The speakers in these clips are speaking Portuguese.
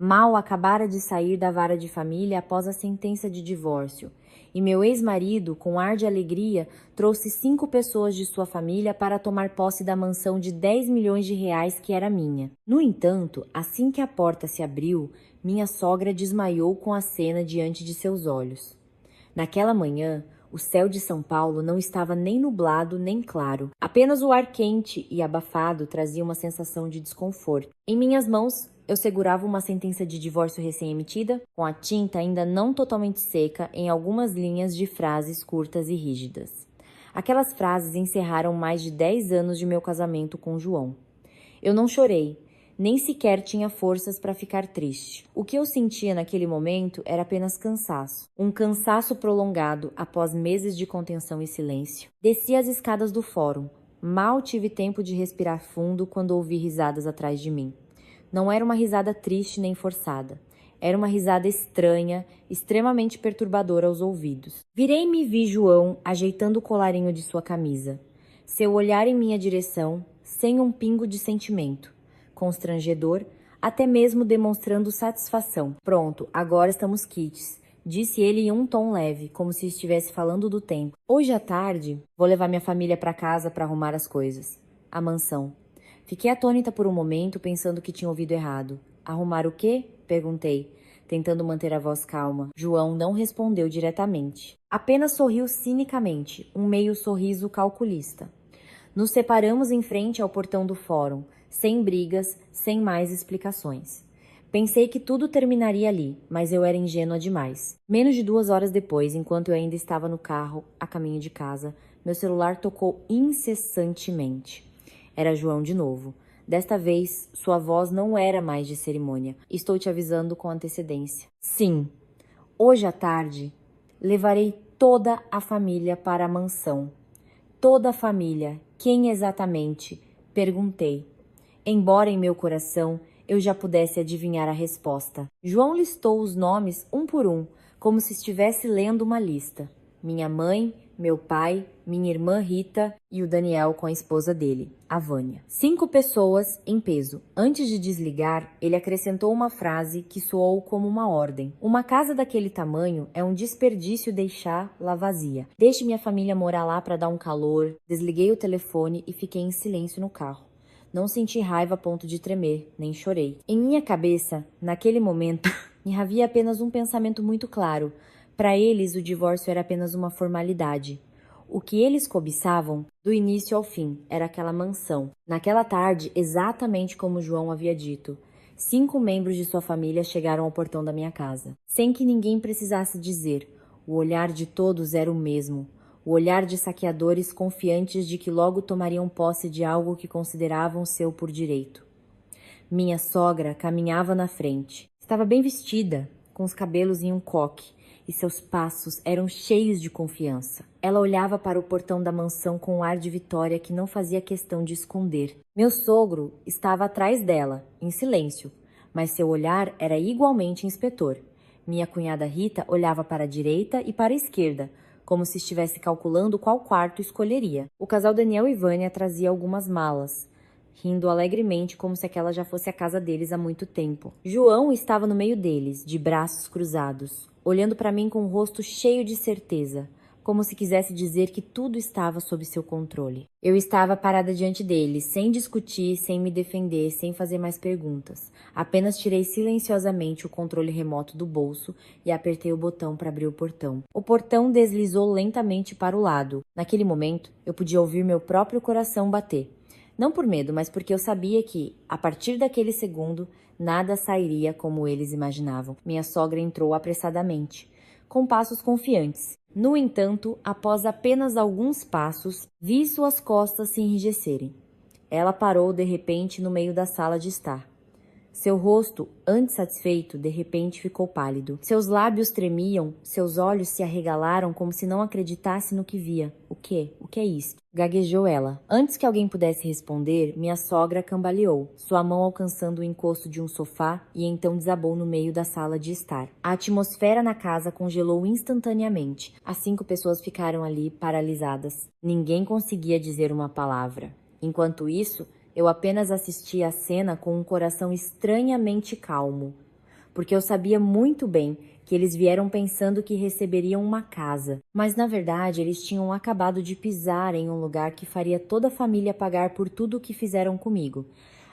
Mal acabara de sair da vara de família após a sentença de divórcio, e meu ex-marido, com ar de alegria, trouxe 5 pessoas de sua família para tomar posse da mansão de 10 milhões de reais que era minha. No entanto, assim que a porta se abriu, minha sogra desmaiou com a cena diante de seus olhos. Naquela manhã, o céu de São Paulo não estava nem nublado nem claro. Apenas o ar quente e abafado trazia uma sensação de desconforto. Em minhas mãos, eu segurava uma sentença de divórcio recém-emitida, com a tinta ainda não totalmente seca em algumas linhas de frases curtas e rígidas. Aquelas frases encerraram mais de 10 anos de meu casamento com João. Eu não chorei, nem sequer tinha forças para ficar triste. O que eu sentia naquele momento era apenas cansaço. Um cansaço prolongado após meses de contenção e silêncio. Desci as escadas do fórum. Mal tive tempo de respirar fundo quando ouvi risadas atrás de mim. Não era uma risada triste nem forçada. Era uma risada estranha, extremamente perturbadora aos ouvidos. Virei-me e vi João ajeitando o colarinho de sua camisa. Seu olhar em minha direção, sem um pingo de sentimento. Constrangedor, até mesmo demonstrando satisfação. Pronto, agora estamos quites, disse ele em um tom leve, como se estivesse falando do tempo. Hoje à tarde, vou levar minha família para casa para arrumar as coisas. A mansão. Fiquei atônita por um momento, pensando que tinha ouvido errado. Arrumar o quê? Perguntei, tentando manter a voz calma. João não respondeu diretamente. Apenas sorriu cinicamente, um meio sorriso calculista. Nos separamos em frente ao portão do fórum, sem brigas, sem mais explicações. Pensei que tudo terminaria ali, mas eu era ingênua demais. Menos de 2 horas depois, enquanto eu ainda estava no carro, a caminho de casa, meu celular tocou incessantemente. Era João de novo. Desta vez, sua voz não era mais de cerimônia. Estou te avisando com antecedência. Sim, hoje à tarde, levarei toda a família para a mansão. Toda a família. Quem exatamente? Perguntei. Embora em meu coração eu já pudesse adivinhar a resposta. João listou os nomes um por um, como se estivesse lendo uma lista. Minha mãe, meu pai, minha irmã Rita e o Daniel com a esposa dele, a Vânia. 5 pessoas em peso. Antes de desligar, ele acrescentou uma frase que soou como uma ordem. Uma casa daquele tamanho é um desperdício deixá-la vazia. Deixe minha família morar lá para dar um calor. Desliguei o telefone e fiquei em silêncio no carro. Não senti raiva a ponto de tremer, nem chorei. Em minha cabeça, naquele momento, me havia apenas um pensamento muito claro. Para eles, o divórcio era apenas uma formalidade. O que eles cobiçavam, do início ao fim, era aquela mansão. Naquela tarde, exatamente como João havia dito, 5 membros de sua família chegaram ao portão da minha casa. Sem que ninguém precisasse dizer, o olhar de todos era o mesmo. O olhar de saqueadores confiantes de que logo tomariam posse de algo que consideravam seu por direito. Minha sogra caminhava na frente. Estava bem vestida, com os cabelos em um coque, e seus passos eram cheios de confiança. Ela olhava para o portão da mansão com um ar de vitória que não fazia questão de esconder. Meu sogro estava atrás dela, em silêncio, mas seu olhar era igualmente inspetor. Minha cunhada Rita olhava para a direita e para a esquerda, como se estivesse calculando qual quarto escolheria. O casal Daniel e Vânia trazia algumas malas, rindo alegremente como se aquela já fosse a casa deles há muito tempo. João estava no meio deles, de braços cruzados, olhando para mim com o rosto cheio de certeza, como se quisesse dizer que tudo estava sob seu controle. Eu estava parada diante dele, sem discutir, sem me defender, sem fazer mais perguntas. Apenas tirei silenciosamente o controle remoto do bolso e apertei o botão para abrir o portão. O portão deslizou lentamente para o lado. Naquele momento, eu podia ouvir meu próprio coração bater. Não por medo, mas porque eu sabia que, a partir daquele segundo, nada sairia como eles imaginavam. Minha sogra entrou apressadamente, com passos confiantes. No entanto, após apenas alguns passos, vi suas costas se enrijecerem. Ela parou de repente no meio da sala de estar. Seu rosto, antes satisfeito, de repente ficou pálido. Seus lábios tremiam, seus olhos se arregalaram como se não acreditasse no que via. O quê? O que é isso? Gaguejou ela. Antes que alguém pudesse responder, minha sogra cambaleou, sua mão alcançando o encosto de um sofá e então desabou no meio da sala de estar. A atmosfera na casa congelou instantaneamente. As 5 pessoas ficaram ali, paralisadas. Ninguém conseguia dizer uma palavra. Enquanto isso, eu apenas assistia à cena com um coração estranhamente calmo. porque eu sabia muito bem que eles vieram pensando que receberiam uma casa, mas na verdade eles tinham acabado de pisar em um lugar que faria toda a família pagar por tudo o que fizeram comigo.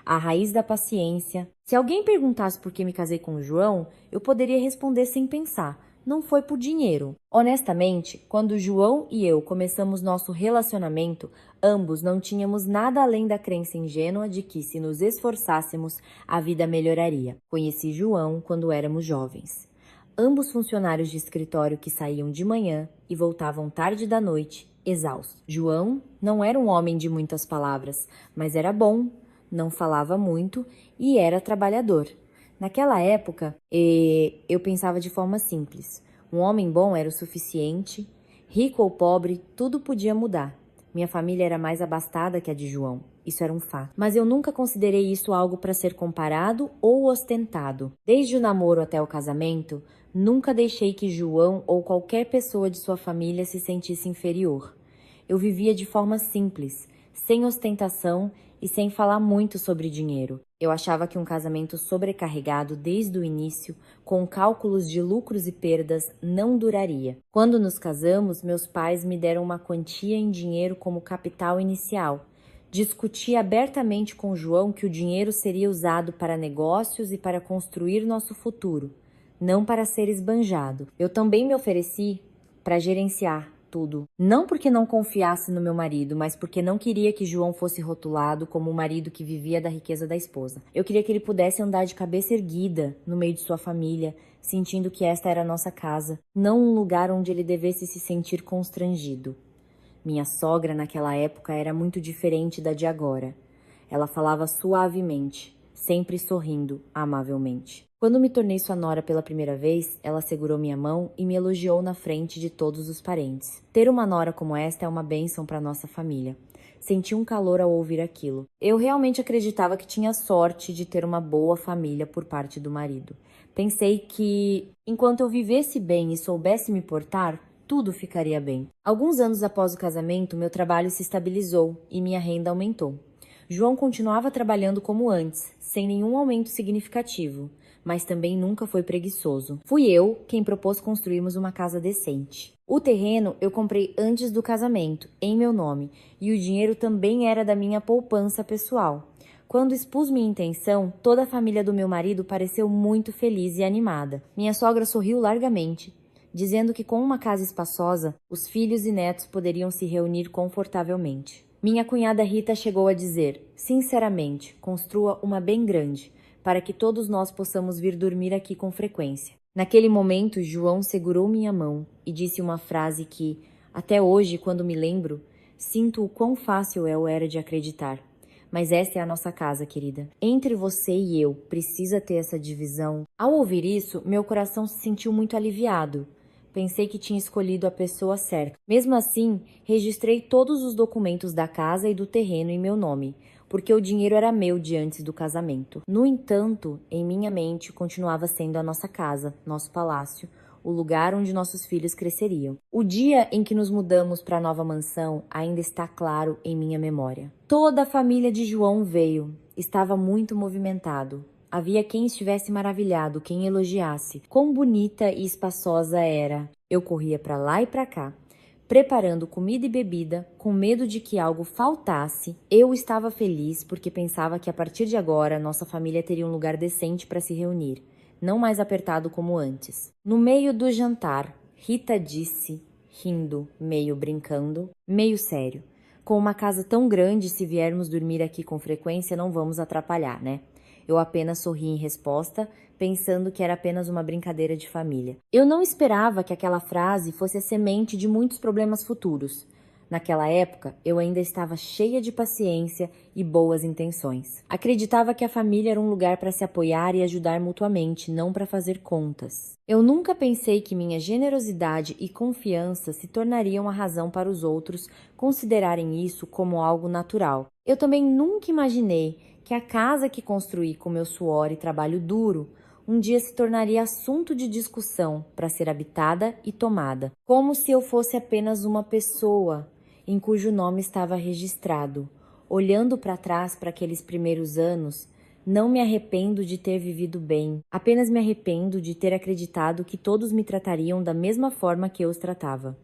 A raiz da paciência. Se alguém perguntasse por que me casei com o João, eu poderia responder sem pensar. Não foi por dinheiro. Honestamente, quando João e eu começamos nosso relacionamento, ambos não tínhamos nada além da crença ingênua de que, se nos esforçássemos, a vida melhoraria. Conheci João quando éramos jovens. Ambos funcionários de escritório que saíam de manhã e voltavam tarde da noite, exaustos. João não era um homem de muitas palavras, mas era bom, não falava muito e era trabalhador. Naquela época, eu pensava de forma simples. Um homem bom era o suficiente, rico ou pobre, tudo podia mudar. Minha família era mais abastada que a de João, isso era um fato. Mas eu nunca considerei isso algo para ser comparado ou ostentado. Desde o namoro até o casamento, nunca deixei que João ou qualquer pessoa de sua família se sentisse inferior. Eu vivia de forma simples, sem ostentação e sem falar muito sobre dinheiro. Eu achava que um casamento sobrecarregado desde o início, com cálculos de lucros e perdas, não duraria. Quando nos casamos, meus pais me deram uma quantia em dinheiro como capital inicial. Discuti abertamente com João que o dinheiro seria usado para negócios e para construir nosso futuro, não para ser esbanjado. Eu também me ofereci para gerenciar tudo. Não porque não confiasse no meu marido, mas porque não queria que João fosse rotulado como o marido que vivia da riqueza da esposa. Eu queria que ele pudesse andar de cabeça erguida no meio de sua família, sentindo que esta era a nossa casa, não um lugar onde ele devesse se sentir constrangido. Minha sogra naquela época era muito diferente da de agora. Ela falava suavemente, sempre sorrindo amavelmente. Quando me tornei sua nora pela primeira vez, ela segurou minha mão e me elogiou na frente de todos os parentes. Ter uma nora como esta é uma bênção para nossa família. Senti um calor ao ouvir aquilo. Eu realmente acreditava que tinha sorte de ter uma boa família por parte do marido. Pensei que, enquanto eu vivesse bem e soubesse me portar, tudo ficaria bem. Alguns anos após o casamento, meu trabalho se estabilizou e minha renda aumentou. João continuava trabalhando como antes, sem nenhum aumento significativo, mas também nunca foi preguiçoso. Fui eu quem propôs construirmos uma casa decente. O terreno eu comprei antes do casamento, em meu nome, e o dinheiro também era da minha poupança pessoal. Quando expus minha intenção, toda a família do meu marido pareceu muito feliz e animada. Minha sogra sorriu largamente, dizendo que com uma casa espaçosa, os filhos e netos poderiam se reunir confortavelmente. Minha cunhada Rita chegou a dizer: sinceramente, construa uma bem grande, para que todos nós possamos vir dormir aqui com frequência. Naquele momento, João segurou minha mão e disse uma frase que, até hoje, quando me lembro, sinto o quão fácil eu era de acreditar. Mas esta é a nossa casa, querida. Entre você e eu, precisa ter essa divisão. Ao ouvir isso, meu coração se sentiu muito aliviado. Pensei que tinha escolhido a pessoa certa. Mesmo assim, registrei todos os documentos da casa e do terreno em meu nome, porque o dinheiro era meu de antes do casamento. No entanto, em minha mente continuava sendo a nossa casa, nosso palácio, o lugar onde nossos filhos cresceriam. O dia em que nos mudamos para a nova mansão ainda está claro em minha memória. Toda a família de João veio. Estava muito movimentado. Havia quem estivesse maravilhado, quem elogiasse. Quão bonita e espaçosa era. Eu corria para lá e para cá, preparando comida e bebida, com medo de que algo faltasse. Eu estava feliz porque pensava que a partir de agora nossa família teria um lugar decente para se reunir, não mais apertado como antes. No meio do jantar, Rita disse, rindo, meio brincando, meio sério: com uma casa tão grande, se viermos dormir aqui com frequência, não vamos atrapalhar, né? Eu apenas sorri em resposta, pensando que era apenas uma brincadeira de família. Eu não esperava que aquela frase fosse a semente de muitos problemas futuros. Naquela época, eu ainda estava cheia de paciência e boas intenções. Acreditava que a família era um lugar para se apoiar e ajudar mutuamente, não para fazer contas. Eu nunca pensei que minha generosidade e confiança se tornariam a razão para os outros considerarem isso como algo natural. Eu também nunca imaginei que a casa que construí com meu suor e trabalho duro um dia se tornaria assunto de discussão para ser habitada e tomada, como se eu fosse apenas uma pessoa em cujo nome estava registrado. Olhando para trás para aqueles primeiros anos, Não me arrependo de ter vivido bem, apenas me arrependo de ter acreditado que todos me tratariam da mesma forma que eu os tratava.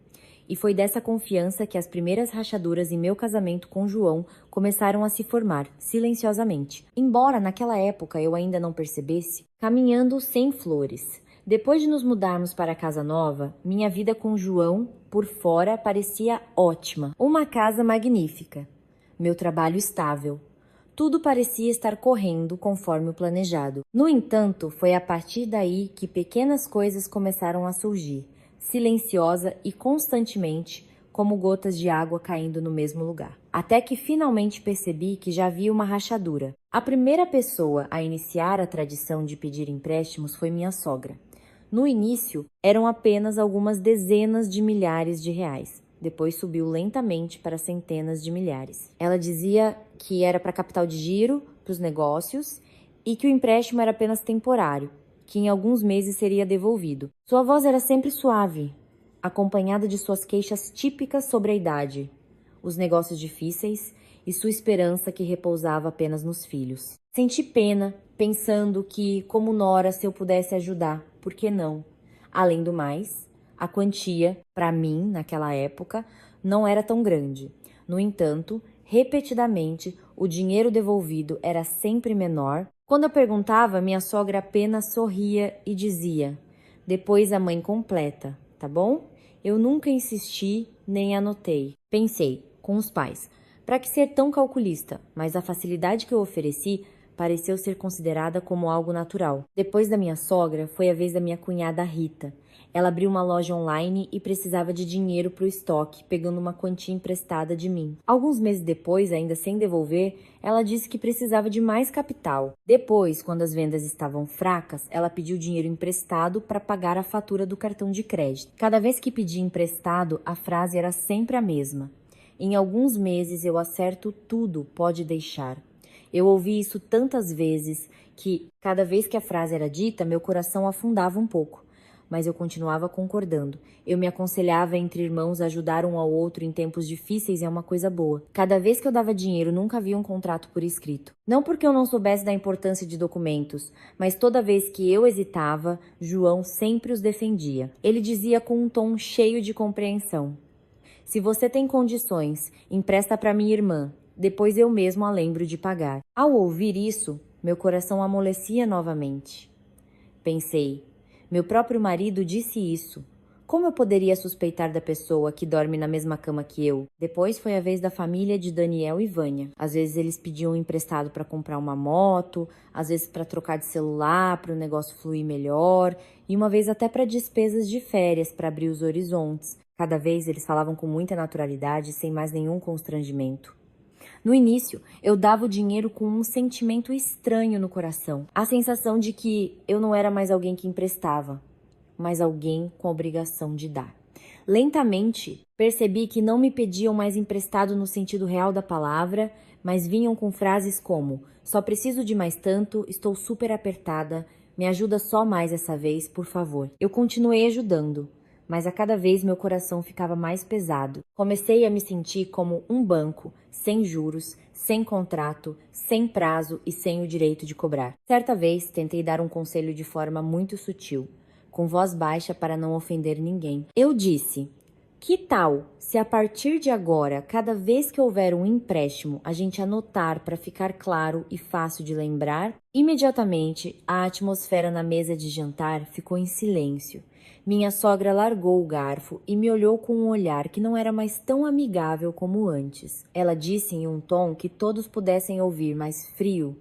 E foi dessa confiança que as primeiras rachaduras em meu casamento com João começaram a se formar, silenciosamente. Embora naquela época eu ainda não percebesse, caminhando sem flores. Depois de nos mudarmos para a casa nova, minha vida com João, por fora, parecia ótima. Uma casa magnífica. Meu trabalho estável. Tudo parecia estar correndo conforme o planejado. No entanto, foi a partir daí que pequenas coisas começaram a surgir, silenciosa e constantemente, como gotas de água caindo no mesmo lugar. Até que finalmente percebi que já havia uma rachadura. A primeira pessoa a iniciar a tradição de pedir empréstimos foi minha sogra. No início, eram apenas algumas dezenas de milhares de reais. Depois subiu lentamente para centenas de milhares. Ela dizia que era para capital de giro, para os negócios, e que o empréstimo era apenas temporário, que em alguns meses seria devolvido. Sua voz era sempre suave, acompanhada de suas queixas típicas sobre a idade, os negócios difíceis e sua esperança que repousava apenas nos filhos. Senti pena, pensando que, como nora, se eu pudesse ajudar, por que não? Além do mais, a quantia, para mim, naquela época, não era tão grande. No entanto, repetidamente, o dinheiro devolvido era sempre menor. Quando eu perguntava, minha sogra apenas sorria e dizia: "Depois a mãe completa, tá bom?" Eu nunca insisti nem anotei. Pensei, com os pais, para que ser tão calculista? Mas a facilidade que eu ofereci pareceu ser considerada como algo natural. Depois da minha sogra, foi a vez da minha cunhada Rita. Ela abriu uma loja online e precisava de dinheiro para o estoque, pegando uma quantia emprestada de mim. Alguns meses depois, ainda sem devolver, ela disse que precisava de mais capital. Depois, quando as vendas estavam fracas, ela pediu dinheiro emprestado para pagar a fatura do cartão de crédito. Cada vez que pedia emprestado, a frase era sempre a mesma: "Em alguns meses eu acerto tudo, pode deixar." Eu ouvi isso tantas vezes que, cada vez que a frase era dita, meu coração afundava um pouco. Mas eu continuava concordando. Eu me aconselhava entre irmãos ajudar um ao outro em tempos difíceis é uma coisa boa. Cada vez que eu dava dinheiro, nunca havia um contrato por escrito. Não porque eu não soubesse da importância de documentos, mas toda vez que eu hesitava, João sempre os defendia. Ele dizia com um tom cheio de compreensão: "Se você tem condições, empresta para minha irmã. Depois eu mesmo a lembro de pagar." Ao ouvir isso, meu coração amolecia novamente. Pensei, meu próprio marido disse isso. Como eu poderia suspeitar da pessoa que dorme na mesma cama que eu? Depois foi a vez da família de Daniel e Vânia. Às vezes eles pediam emprestado para comprar uma moto, às vezes para trocar de celular, para o negócio fluir melhor, e uma vez até para despesas de férias, para abrir os horizontes. Cada vez eles falavam com muita naturalidade, sem mais nenhum constrangimento. No início, eu dava o dinheiro com um sentimento estranho no coração. A sensação de que eu não era mais alguém que emprestava, mas alguém com a obrigação de dar. Lentamente, percebi que não me pediam mais emprestado no sentido real da palavra, mas vinham com frases como: "Só preciso de mais tanto, estou super apertada, me ajuda só mais essa vez, por favor." Eu continuei ajudando, mas a cada vez meu coração ficava mais pesado. Comecei a me sentir como um banco, sem juros, sem contrato, sem prazo e sem o direito de cobrar. Certa vez, tentei dar um conselho de forma muito sutil, com voz baixa para não ofender ninguém. Eu disse: "Que tal se a partir de agora, cada vez que houver um empréstimo, a gente anotar para ficar claro e fácil de lembrar?" Imediatamente, a atmosfera na mesa de jantar ficou em silêncio. Minha sogra largou o garfo e me olhou com um olhar que não era mais tão amigável como antes. Ela disse em um tom que todos pudessem ouvir, mas frio: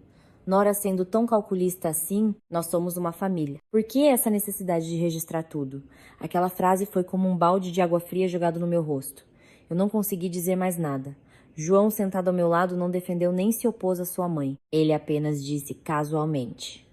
"Nora sendo tão calculista assim, nós somos uma família. Por que essa necessidade de registrar tudo?" Aquela frase foi como um balde de água fria jogado no meu rosto. Eu não consegui dizer mais nada. João, sentado ao meu lado, não defendeu nem se opôs à sua mãe. Ele apenas disse casualmente: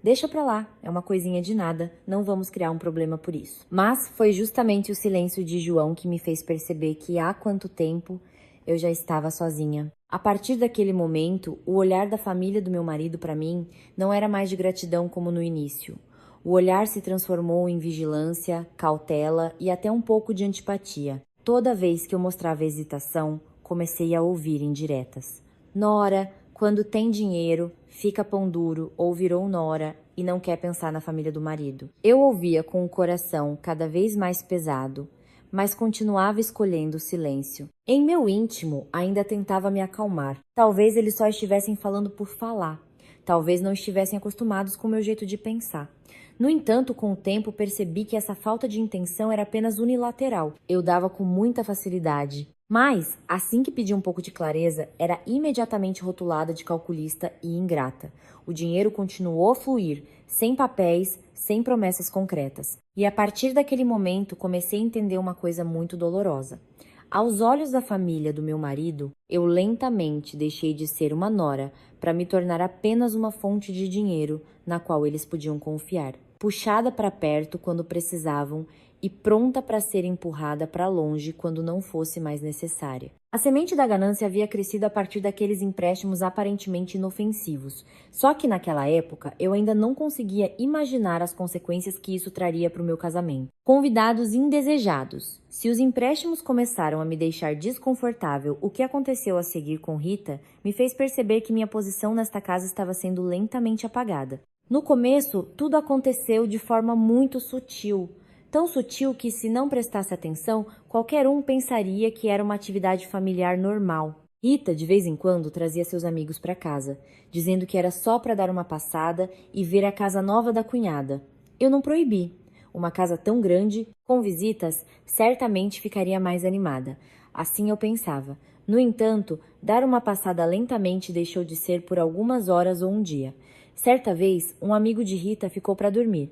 "Deixa pra lá, é uma coisinha de nada, não vamos criar um problema por isso." Mas foi justamente o silêncio de João que me fez perceber que há quanto tempo eu já estava sozinha. A partir daquele momento, o olhar da família do meu marido para mim não era mais de gratidão como no início. O olhar se transformou em vigilância, cautela e até um pouco de antipatia. Toda vez que eu mostrava hesitação, comecei a ouvir indiretas: "Nora, quando tem dinheiro, fica pão duro ou virou nora e não quer pensar na família do marido. Eu ouvia com o coração cada vez mais pesado, mas continuava escolhendo o silêncio. Em meu íntimo, ainda tentava me acalmar. Talvez eles só estivessem falando por falar. Talvez não estivessem acostumados com o meu jeito de pensar. No entanto, com o tempo, percebi que essa falta de intenção era apenas unilateral. Eu dava com muita facilidade. Mas, assim que pedi um pouco de clareza, era imediatamente rotulada de calculista e ingrata. O dinheiro continuou a fluir, sem papéis, sem promessas concretas. E a partir daquele momento, comecei a entender uma coisa muito dolorosa. Aos olhos da família do meu marido, eu lentamente deixei de ser uma nora para me tornar apenas uma fonte de dinheiro na qual eles podiam confiar. Puxada para perto quando precisavam e pronta para ser empurrada para longe quando não fosse mais necessária. A semente da ganância havia crescido a partir daqueles empréstimos aparentemente inofensivos. Só que naquela época eu ainda não conseguia imaginar as consequências que isso traria para o meu casamento. Convidados indesejados. Se os empréstimos começaram a me deixar desconfortável, o que aconteceu a seguir com Rita me fez perceber que minha posição nesta casa estava sendo lentamente apagada. No começo, tudo aconteceu de forma muito sutil. Tão sutil que, se não prestasse atenção, qualquer um pensaria que era uma atividade familiar normal. Rita, de vez em quando, trazia seus amigos para casa, dizendo que era só para dar uma passada e ver a casa nova da cunhada. Eu não proibi. Uma casa tão grande, com visitas, certamente ficaria mais animada. Assim eu pensava. No entanto, dar uma passada lentamente deixou de ser por algumas horas ou um dia. Certa vez, um amigo de Rita ficou para dormir.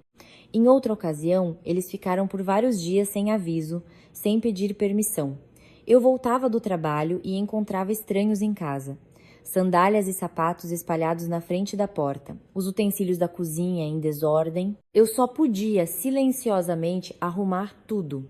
Em outra ocasião, eles ficaram por vários dias sem aviso, sem pedir permissão. Eu voltava do trabalho e encontrava estranhos em casa. Sandálias e sapatos espalhados na frente da porta, os utensílios da cozinha em desordem. Eu só podia silenciosamente arrumar tudo.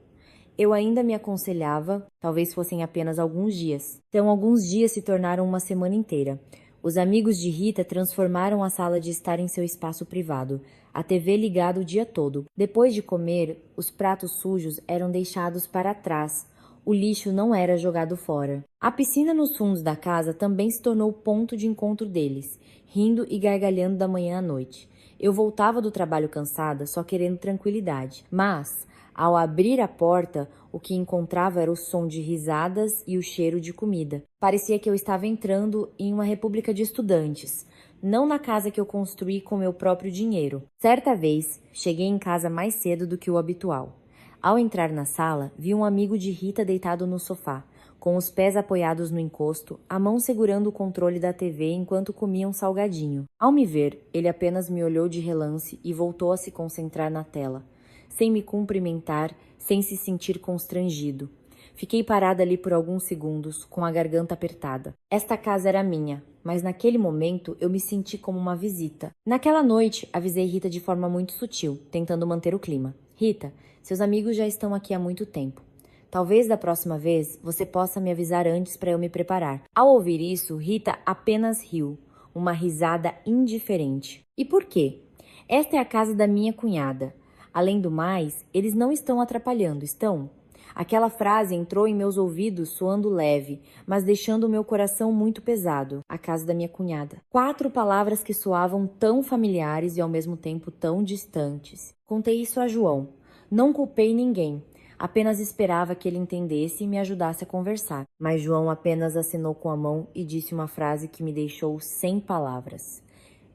Eu ainda me aconselhava, talvez fossem apenas alguns dias. Então, alguns dias se tornaram uma semana inteira. Os amigos de Rita transformaram a sala de estar em seu espaço privado, a TV ligada o dia todo. Depois de comer, os pratos sujos eram deixados para trás. O lixo não era jogado fora. A piscina nos fundos da casa também se tornou o ponto de encontro deles, rindo e gargalhando da manhã à noite. Eu voltava do trabalho cansada, só querendo tranquilidade. Mas, ao abrir a porta, o que encontrava era o som de risadas e o cheiro de comida. Parecia que eu estava entrando em uma república de estudantes, não na casa que eu construí com meu próprio dinheiro. Certa vez, cheguei em casa mais cedo do que o habitual. Ao entrar na sala, vi um amigo de Rita deitado no sofá, com os pés apoiados no encosto, a mão segurando o controle da TV enquanto comia um salgadinho. Ao me ver, ele apenas me olhou de relance e voltou a se concentrar na tela, sem me cumprimentar, sem se sentir constrangido. Fiquei parada ali por alguns segundos, com a garganta apertada. Esta casa era minha, mas naquele momento eu me senti como uma visita. Naquela noite, avisei Rita de forma muito sutil, tentando manter o clima. Rita, seus amigos já estão aqui há muito tempo. Talvez da próxima vez você possa me avisar antes para eu me preparar. Ao ouvir isso, Rita apenas riu, uma risada indiferente. E por quê? Esta é a casa da minha cunhada. Além do mais, eles não estão atrapalhando, estão? Aquela frase entrou em meus ouvidos soando leve, mas deixando o meu coração muito pesado. A casa da minha cunhada. 4 palavras que soavam tão familiares e ao mesmo tempo tão distantes. Contei isso a João. Não culpei ninguém. Apenas esperava que ele entendesse e me ajudasse a conversar. Mas João apenas acenou com a mão e disse uma frase que me deixou sem palavras.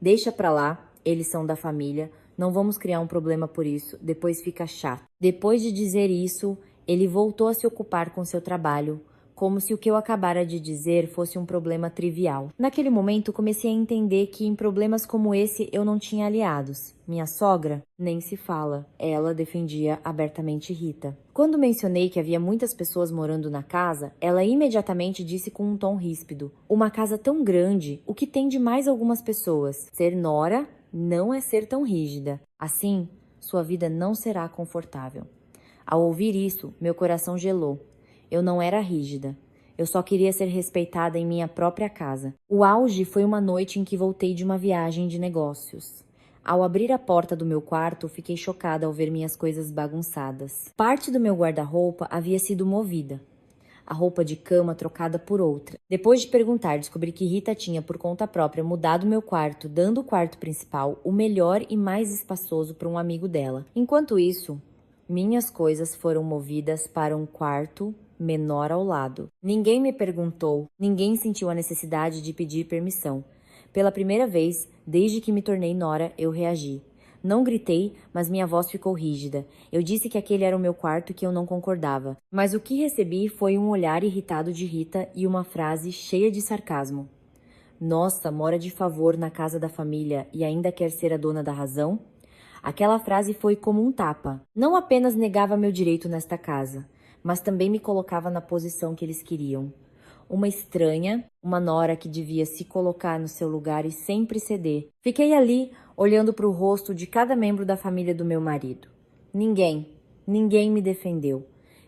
Deixa pra lá, eles são da família. Não vamos criar um problema por isso, depois fica chato. Depois de dizer isso, ele voltou a se ocupar com seu trabalho, como se o que eu acabara de dizer fosse um problema trivial. Naquele momento, comecei a entender que em problemas como esse eu não tinha aliados. Minha sogra? Nem se fala. Ela defendia abertamente Rita. Quando mencionei que havia muitas pessoas morando na casa, ela imediatamente disse com um tom ríspido: uma casa tão grande, o que tem de mais algumas pessoas? Ser nora não é ser tão rígida. Assim, sua vida não será confortável. Ao ouvir isso, meu coração gelou. Eu não era rígida. Eu só queria ser respeitada em minha própria casa. O auge foi uma noite em que voltei de uma viagem de negócios. Ao abrir a porta do meu quarto, fiquei chocada ao ver minhas coisas bagunçadas. Parte do meu guarda-roupa havia sido movida. a roupa de cama trocada por outra. Depois de perguntar, descobri que Rita tinha, por conta própria, mudado meu quarto, dando o quarto principal, o melhor e mais espaçoso, para um amigo dela. Enquanto isso, minhas coisas foram movidas para um quarto menor ao lado. Ninguém me perguntou, ninguém sentiu a necessidade de pedir permissão. Pela primeira vez, desde que me tornei nora, eu reagi. Não gritei, mas minha voz ficou rígida. Eu disse que aquele era o meu quarto e que eu não concordava. Mas o que recebi foi um olhar irritado de Rita e uma frase cheia de sarcasmo. Nossa, mora de favor na casa da família e ainda quer ser a dona da razão? Aquela frase foi como um tapa. Não apenas negava meu direito nesta casa, mas também me colocava na posição que eles queriam. Uma estranha, uma nora que devia se colocar no seu lugar e sempre ceder. Fiquei ali, olhando para o rosto de cada membro da família do meu marido. Ninguém me defendeu.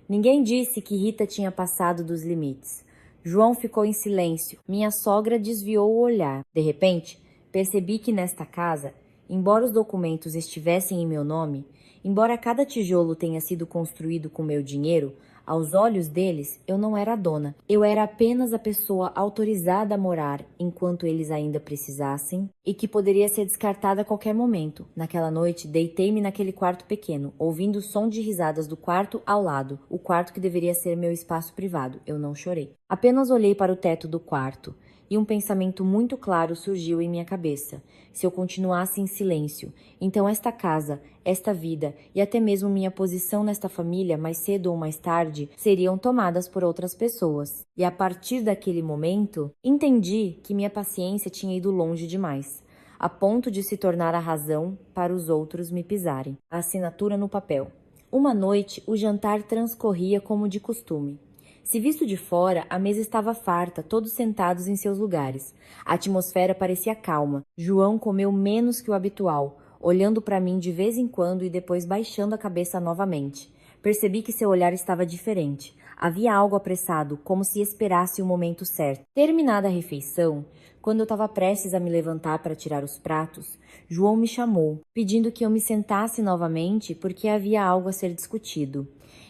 Ninguém disse que Rita tinha passado dos limites. João ficou em silêncio. Minha sogra desviou o olhar. De repente, percebi que nesta casa, embora os documentos estivessem em meu nome, embora cada tijolo tenha sido construído com meu dinheiro, aos olhos deles, eu não era a dona. Eu era apenas a pessoa autorizada a morar enquanto eles ainda precisassem e que poderia ser descartada a qualquer momento. Naquela noite, deitei-me naquele quarto pequeno, ouvindo o som de risadas do quarto ao lado, o quarto que deveria ser meu espaço privado. Eu não chorei. Apenas olhei para o teto do quarto e um pensamento muito claro surgiu em minha cabeça. Se eu continuasse em silêncio, então esta casa, esta vida e até mesmo minha posição nesta família, mais cedo ou mais tarde, seriam tomadas por outras pessoas. E a partir daquele momento, entendi que minha paciência tinha ido longe demais, a ponto de se tornar a razão para os outros me pisarem. A assinatura no papel. Uma noite, o jantar transcorria como de costume. Se visto de fora, a mesa estava farta, todos sentados em seus lugares. A atmosfera parecia calma. João comeu menos que o habitual, olhando para mim de vez em quando e depois baixando a cabeça novamente. Percebi que seu olhar estava diferente. Havia algo apressado, como se esperasse o momento certo. Terminada a refeição, quando eu estava prestes a me levantar para tirar os pratos, João me chamou, pedindo que eu me sentasse novamente porque havia algo a ser discutido.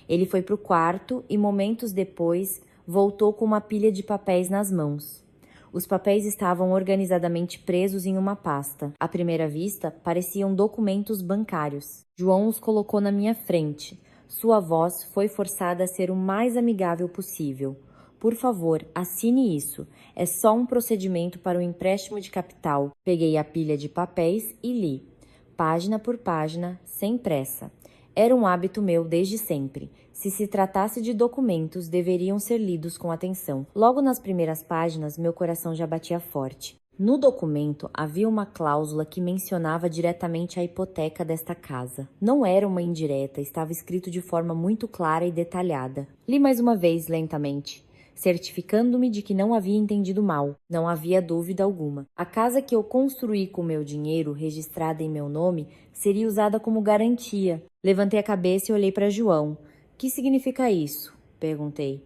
Ele foi para o quarto e, momentos depois, voltou com uma pilha de papéis nas mãos. Os papéis estavam organizadamente presos em uma pasta. À primeira vista, pareciam documentos bancários. João os colocou na minha frente. Sua voz foi forçada a ser o mais amigável possível. Por favor, assine isso. É só um procedimento para o empréstimo de capital. Peguei a pilha de papéis e li, página por página, sem pressa. Era um hábito meu desde sempre. Se tratasse de documentos, deveriam ser lidos com atenção. Logo nas primeiras páginas, meu coração já batia forte. No documento, havia uma cláusula que mencionava diretamente a hipoteca desta casa. Não era uma indireta, estava escrito de forma muito clara e detalhada. Li mais uma vez, lentamente, certificando-me de que não havia entendido mal. Não havia dúvida alguma. A casa que eu construí com meu dinheiro, registrada em meu nome, seria usada como garantia. Levantei a cabeça e olhei para João. — Que significa isso? Perguntei.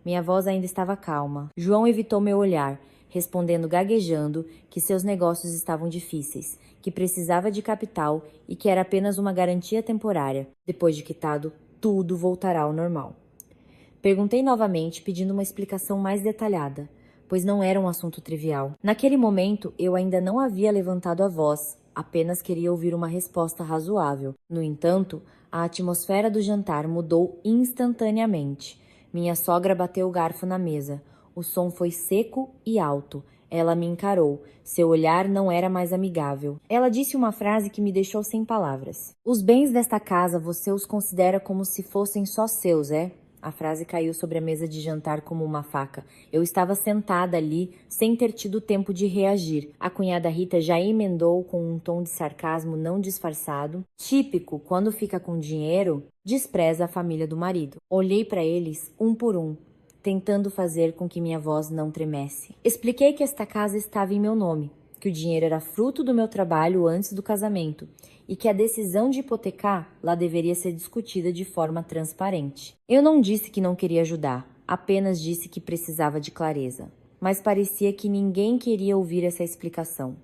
Minha voz ainda estava calma. João evitou meu olhar, respondendo gaguejando que seus negócios estavam difíceis, que precisava de capital e que era apenas uma garantia temporária. Depois de quitado, tudo voltará ao normal. Perguntei novamente, pedindo uma explicação mais detalhada, pois não era um assunto trivial. Naquele momento, eu ainda não havia levantado a voz, apenas queria ouvir uma resposta razoável. No entanto, a atmosfera do jantar mudou instantaneamente. Minha sogra bateu o garfo na mesa. O som foi seco e alto. Ela me encarou. Seu olhar não era mais amigável. Ela disse uma frase que me deixou sem palavras. — Os bens desta casa você os considera como se fossem só seus, é? A frase caiu sobre a mesa de jantar como uma faca. Eu estava sentada ali, sem ter tido tempo de reagir. A cunhada Rita já emendou com um tom de sarcasmo não disfarçado. Típico, quando fica com dinheiro, despreza a família do marido. Olhei para eles, um por um, tentando fazer com que minha voz não tremesse. Expliquei que esta casa estava em meu nome, que o dinheiro era fruto do meu trabalho antes do casamento e que a decisão de hipotecar lá deveria ser discutida de forma transparente. Eu não disse que não queria ajudar, apenas disse que precisava de clareza. Mas parecia que ninguém queria ouvir essa explicação.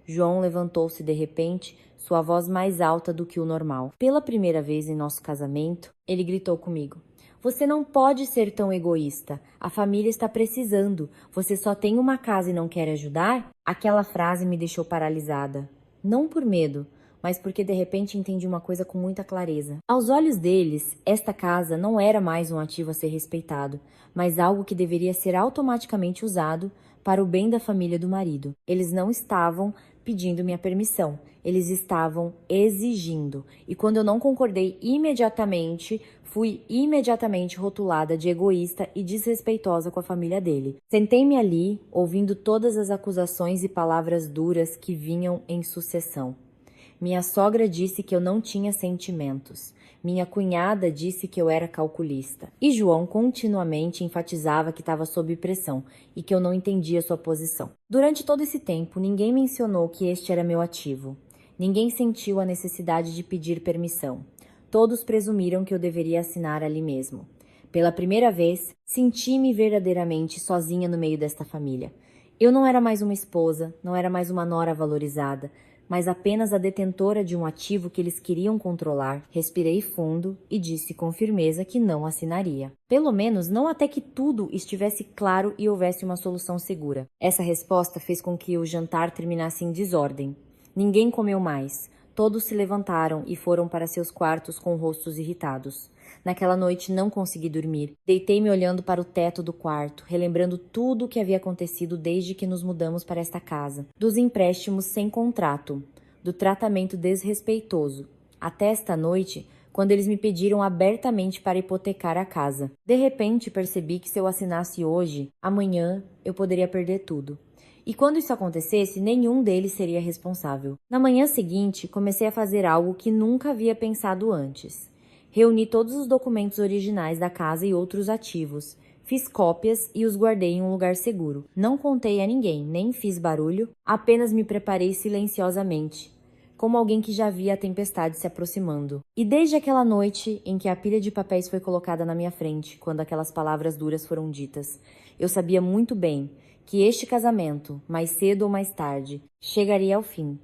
João levantou-se de repente, sua voz mais alta do que o normal. Pela primeira vez em nosso casamento, ele gritou comigo. — Você não pode ser tão egoísta. A família está precisando. Você só tem uma casa e não quer ajudar? Aquela frase me deixou paralisada. Não por medo, mas porque de repente entendi uma coisa com muita clareza. Aos olhos deles, esta casa não era mais um ativo a ser respeitado, mas algo que deveria ser automaticamente usado para o bem da família do marido. Eles não estavam pedindo minha permissão, eles estavam exigindo. E quando eu não concordei imediatamente, fui imediatamente rotulada de egoísta e desrespeitosa com a família dele. Sentei-me ali, ouvindo todas as acusações e palavras duras que vinham em sucessão. Minha sogra disse que eu não tinha sentimentos. Minha cunhada disse que eu era calculista. E João continuamente enfatizava que estava sob pressão e que eu não entendia sua posição. Durante todo esse tempo, ninguém mencionou que este era meu ativo. Ninguém sentiu a necessidade de pedir permissão. Todos presumiram que eu deveria assinar ali mesmo. Pela primeira vez, senti-me verdadeiramente sozinha no meio desta família. Eu não era mais uma esposa, não era mais uma nora valorizada, mas apenas a detentora de um ativo que eles queriam controlar. Respirei fundo e disse com firmeza que não assinaria. Pelo menos não até que tudo estivesse claro e houvesse uma solução segura. Essa resposta fez com que o jantar terminasse em desordem. Ninguém comeu mais. Todos se levantaram e foram para seus quartos com rostos irritados. Naquela noite não consegui dormir. Deitei-me olhando para o teto do quarto, relembrando tudo o que havia acontecido desde que nos mudamos para esta casa. Dos empréstimos sem contrato, do tratamento desrespeitoso, até esta noite, quando eles me pediram abertamente para hipotecar a casa. De repente percebi que se eu assinasse hoje, amanhã eu poderia perder tudo. E quando isso acontecesse, nenhum deles seria responsável. Na manhã seguinte, comecei a fazer algo que nunca havia pensado antes. Reuni todos os documentos originais da casa e outros ativos. Fiz cópias e os guardei em um lugar seguro. Não contei a ninguém, nem fiz barulho, apenas me preparei silenciosamente, como alguém que já via a tempestade se aproximando. E desde aquela noite em que a pilha de papéis foi colocada na minha frente, quando aquelas palavras duras foram ditas, eu sabia muito bem que este casamento, mais cedo ou mais tarde, chegaria ao fim.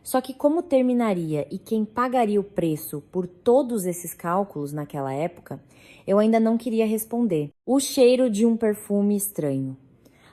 Só que como terminaria e quem pagaria o preço por todos esses cálculos naquela época, eu ainda não queria responder. O cheiro de um perfume estranho.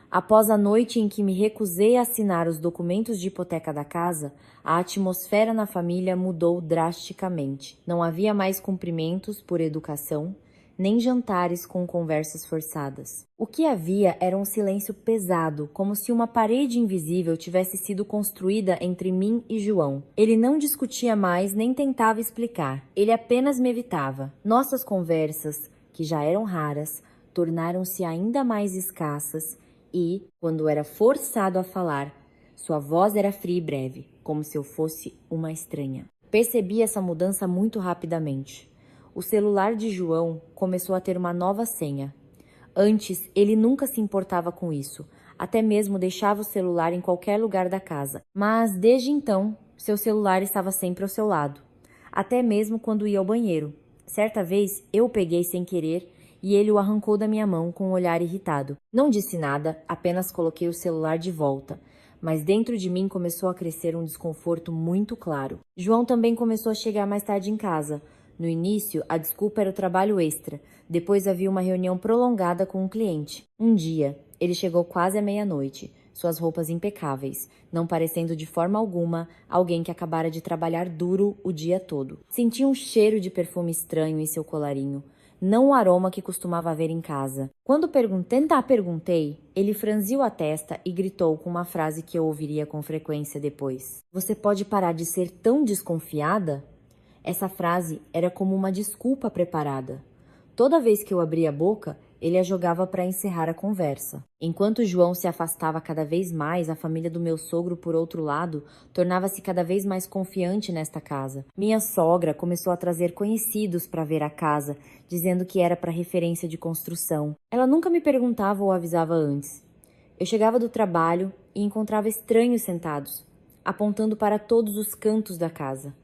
Após a noite em que me recusei a assinar os documentos de hipoteca da casa, a atmosfera na família mudou drasticamente. Não havia mais cumprimentos por educação, nem jantares com conversas forçadas. O que havia era um silêncio pesado, como se uma parede invisível tivesse sido construída entre mim e João. Ele não discutia mais nem tentava explicar. Ele apenas me evitava. Nossas conversas, que já eram raras, tornaram-se ainda mais escassas e, quando era forçado a falar, sua voz era fria e breve, como se eu fosse uma estranha. Percebi essa mudança muito rapidamente. O celular de João começou a ter uma nova senha. Antes, ele nunca se importava com isso, até mesmo deixava o celular em qualquer lugar da casa. Mas, desde então, seu celular estava sempre ao seu lado, até mesmo quando ia ao banheiro. Certa vez, eu o peguei sem querer e ele o arrancou da minha mão com um olhar irritado. Não disse nada, apenas coloquei o celular de volta. Mas dentro de mim começou a crescer um desconforto muito claro. João também começou a chegar mais tarde em casa. No início, a desculpa era o trabalho extra. Depois havia uma reunião prolongada com um cliente. Um dia, ele chegou quase à meia-noite, suas roupas impecáveis, não parecendo de forma alguma alguém que acabara de trabalhar duro o dia todo. Senti um cheiro de perfume estranho em seu colarinho, não o aroma que costumava haver em casa. Quando perguntei, ele franziu a testa e gritou com uma frase que eu ouviria com frequência depois. Você pode parar de ser tão desconfiada? Essa frase era como uma desculpa preparada. Toda vez que eu abria a boca, ele a jogava para encerrar a conversa. Enquanto João se afastava cada vez mais, a família do meu sogro, por outro lado, tornava-se cada vez mais confiante nesta casa. Minha sogra começou a trazer conhecidos para ver a casa, dizendo que era para referência de construção. Ela nunca me perguntava ou avisava antes. Eu chegava do trabalho e encontrava estranhos sentados, apontando para todos os cantos da casa.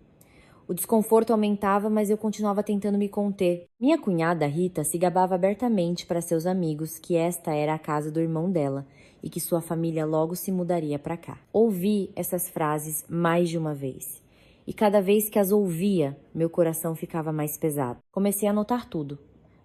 O desconforto aumentava, mas eu continuava tentando me conter. Minha cunhada, Rita, se gabava abertamente para seus amigos que esta era a casa do irmão dela e que sua família logo se mudaria para cá. Ouvi essas frases mais de uma vez. E cada vez que as ouvia, meu coração ficava mais pesado. Comecei a anotar tudo.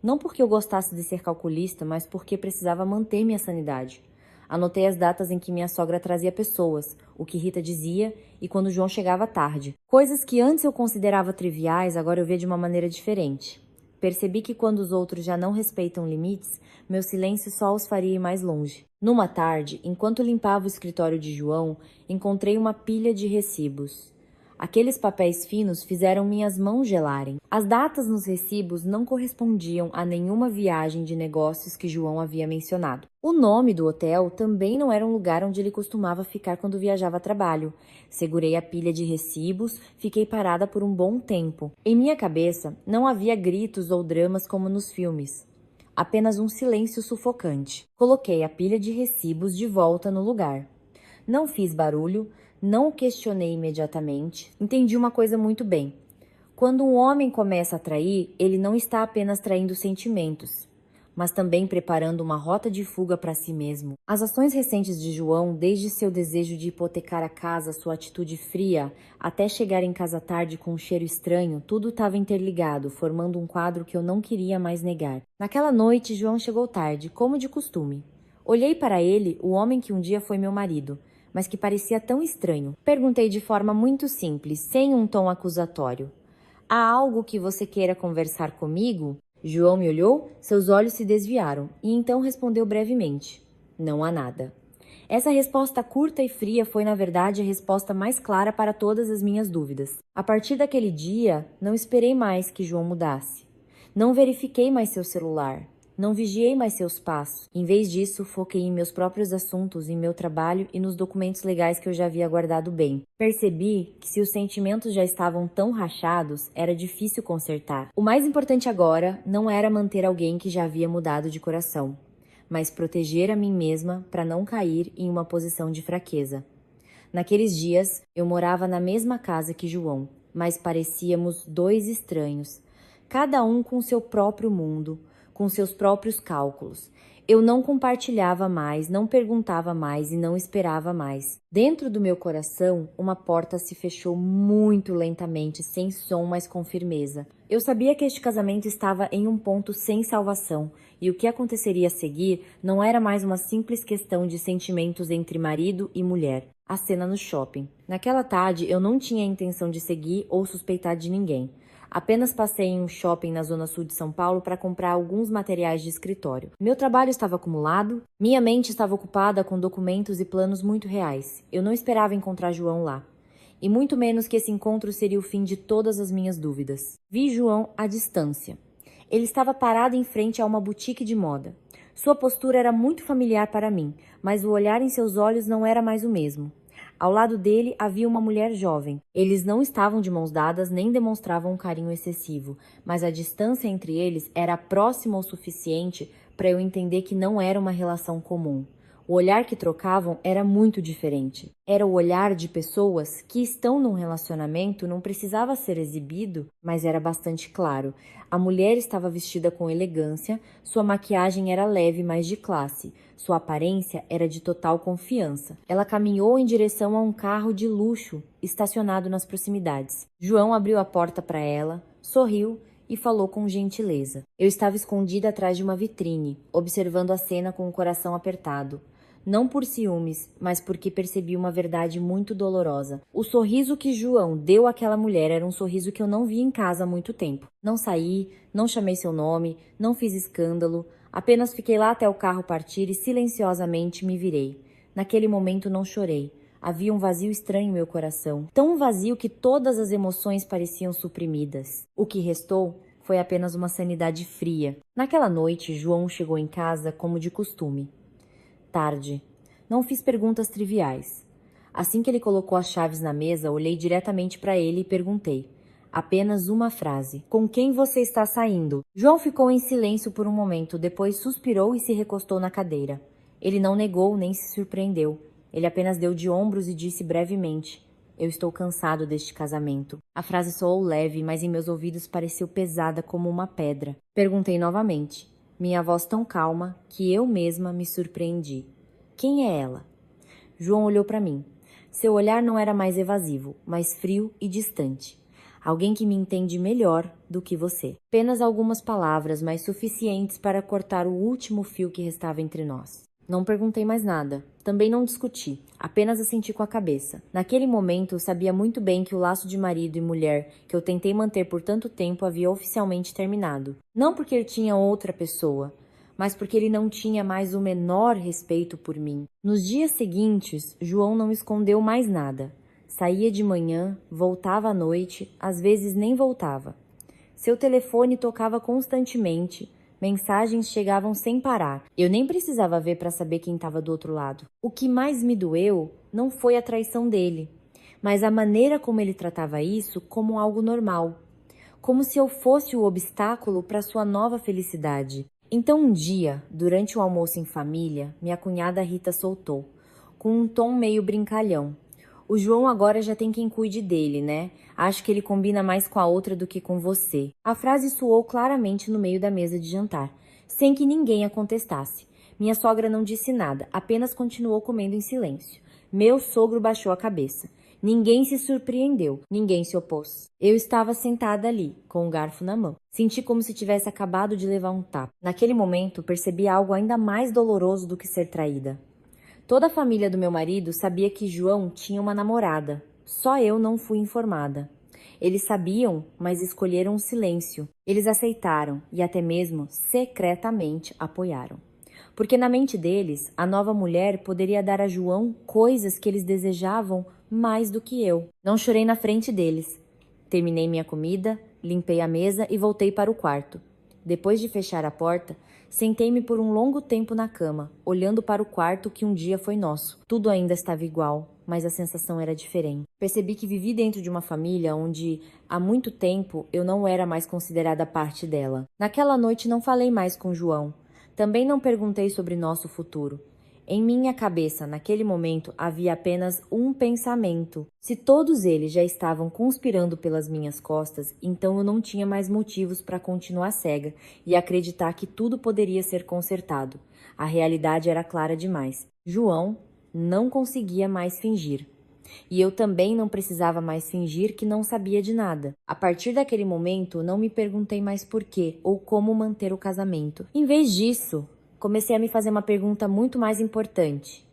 Não porque eu gostasse de ser calculista, mas porque precisava manter minha sanidade. Anotei as datas em que minha sogra trazia pessoas, o que Rita dizia e quando João chegava tarde. Coisas que antes eu considerava triviais, agora eu vejo de uma maneira diferente. Percebi que quando os outros já não respeitam limites, meu silêncio só os faria ir mais longe. Numa tarde, enquanto limpava o escritório de João, encontrei uma pilha de recibos. Aqueles papéis finos fizeram minhas mãos gelarem. As datas nos recibos não correspondiam a nenhuma viagem de negócios que João havia mencionado. O nome do hotel também não era um lugar onde ele costumava ficar quando viajava a trabalho. Segurei a pilha de recibos, fiquei parada por um bom tempo. Em minha cabeça, não havia gritos ou dramas como nos filmes. Apenas um silêncio sufocante. Coloquei a pilha de recibos de volta no lugar. Não fiz barulho, não o questionei imediatamente. Entendi uma coisa muito bem. Quando um homem começa a trair, ele não está apenas traindo sentimentos, mas também preparando uma rota de fuga para si mesmo. As ações recentes de João, desde seu desejo de hipotecar a casa, sua atitude fria, até chegar em casa tarde com um cheiro estranho, tudo estava interligado, formando um quadro que eu não queria mais negar. Naquela noite, João chegou tarde, como de costume. Olhei para ele, o homem que um dia foi meu marido, mas que parecia tão estranho. Perguntei de forma muito simples, sem um tom acusatório. Há algo que você queira conversar comigo? João me olhou, seus olhos se desviaram, e então respondeu brevemente. Não há nada. Essa resposta curta e fria foi, na verdade, a resposta mais clara para todas as minhas dúvidas. A partir daquele dia, não esperei mais que João mudasse. Não verifiquei mais seu celular. Não vigiei mais seus passos. Em vez disso, foquei em meus próprios assuntos, em meu trabalho e nos documentos legais que eu já havia guardado bem. Percebi que se os sentimentos já estavam tão rachados, era difícil consertar. O mais importante agora não era manter alguém que já havia mudado de coração, mas proteger a mim mesma para não cair em uma posição de fraqueza. Naqueles dias, eu morava na mesma casa que João, mas parecíamos dois estranhos, cada um com seu próprio mundo, com seus próprios cálculos. Eu não compartilhava mais, não perguntava mais e não esperava mais. Dentro do meu coração, uma porta se fechou muito lentamente, sem som, mas com firmeza. Eu sabia que este casamento estava em um ponto sem salvação, e o que aconteceria a seguir não era mais uma simples questão de sentimentos entre marido e mulher. A cena no shopping. Naquela tarde, eu não tinha a intenção de seguir ou suspeitar de ninguém. Apenas passei em um shopping na zona sul de São Paulo para comprar alguns materiais de escritório. Meu trabalho estava acumulado, minha mente estava ocupada com documentos e planos muito reais. Eu não esperava encontrar João lá. E muito menos que esse encontro seria o fim de todas as minhas dúvidas. Vi João à distância. Ele estava parado em frente a uma boutique de moda. Sua postura era muito familiar para mim, mas o olhar em seus olhos não era mais o mesmo. Ao lado dele havia uma mulher jovem. Eles não estavam de mãos dadas nem demonstravam um carinho excessivo, mas a distância entre eles era próxima o suficiente para eu entender que não era uma relação comum. O olhar que trocavam era muito diferente. Era o olhar de pessoas que estão num relacionamento, não precisava ser exibido, mas era bastante claro. A mulher estava vestida com elegância, sua maquiagem era leve, mas de classe. Sua aparência era de total confiança. Ela caminhou em direção a um carro de luxo estacionado nas proximidades. João abriu a porta para ela, sorriu e falou com gentileza. Eu estava escondida atrás de uma vitrine, observando a cena com o coração apertado. Não por ciúmes, mas porque percebi uma verdade muito dolorosa. O sorriso que João deu àquela mulher era um sorriso que eu não vi em casa há muito tempo. Não saí, não chamei seu nome, não fiz escândalo, apenas fiquei lá até o carro partir e silenciosamente me virei. Naquele momento não chorei. Havia um vazio estranho em meu coração, tão vazio que todas as emoções pareciam suprimidas. O que restou foi apenas uma sanidade fria. Naquela noite, João chegou em casa como de costume. Tarde. Não fiz perguntas triviais. Assim que ele colocou as chaves na mesa, olhei diretamente para ele e perguntei. Apenas uma frase. Com quem você está saindo? João ficou em silêncio por um momento, depois suspirou e se recostou na cadeira. Ele não negou nem se surpreendeu. Ele apenas deu de ombros e disse brevemente. Eu estou cansado deste casamento. A frase soou leve, mas em meus ouvidos pareceu pesada como uma pedra. Perguntei novamente. Minha voz tão calma que eu mesma me surpreendi. Quem é ela? João olhou para mim. Seu olhar não era mais evasivo, mas frio e distante. Alguém que me entende melhor do que você. Apenas algumas palavras, mas suficientes para cortar o último fio que restava entre nós. Não perguntei mais nada. Também não discuti. Apenas assenti com a cabeça. Naquele momento, eu sabia muito bem que o laço de marido e mulher que eu tentei manter por tanto tempo havia oficialmente terminado. Não porque ele tinha outra pessoa, mas porque ele não tinha mais o menor respeito por mim. Nos dias seguintes, João não escondeu mais nada. Saía de manhã, voltava à noite, às vezes nem voltava. Seu telefone tocava constantemente, mensagens chegavam sem parar. Eu nem precisava ver para saber quem estava do outro lado. O que mais me doeu não foi a traição dele, mas a maneira como ele tratava isso como algo normal. Como se eu fosse o obstáculo para sua nova felicidade. Então um dia, durante o almoço em família, minha cunhada Rita soltou, com um tom meio brincalhão. O João agora já tem quem cuide dele, né? Acho que ele combina mais com a outra do que com você. A frase soou claramente no meio da mesa de jantar, sem que ninguém a contestasse. Minha sogra não disse nada, apenas continuou comendo em silêncio. Meu sogro baixou a cabeça. Ninguém se surpreendeu, ninguém se opôs. Eu estava sentada ali, com o garfo na mão. Senti como se tivesse acabado de levar um tapa. Naquele momento, percebi algo ainda mais doloroso do que ser traída. Toda a família do meu marido sabia que João tinha uma namorada. Só eu não fui informada. Eles sabiam, mas escolheram o silêncio. Eles aceitaram e até mesmo secretamente apoiaram. Porque na mente deles, a nova mulher poderia dar a João coisas que eles desejavam mais do que eu. Não chorei na frente deles. Terminei minha comida, limpei a mesa e voltei para o quarto. Depois de fechar a porta, sentei-me por um longo tempo na cama, olhando para o quarto que um dia foi nosso. Tudo ainda estava igual, mas a sensação era diferente. Percebi que vivi dentro de uma família onde, há muito tempo, eu não era mais considerada parte dela. Naquela noite não falei mais com João. Também não perguntei sobre nosso futuro. Em minha cabeça, naquele momento, havia apenas um pensamento. Se todos eles já estavam conspirando pelas minhas costas, então eu não tinha mais motivos para continuar cega e acreditar que tudo poderia ser consertado. A realidade era clara demais. João não conseguia mais fingir. E eu também não precisava mais fingir que não sabia de nada. A partir daquele momento, não me perguntei mais por quê ou como manter o casamento. Em vez disso, comecei a me fazer uma pergunta muito mais importante.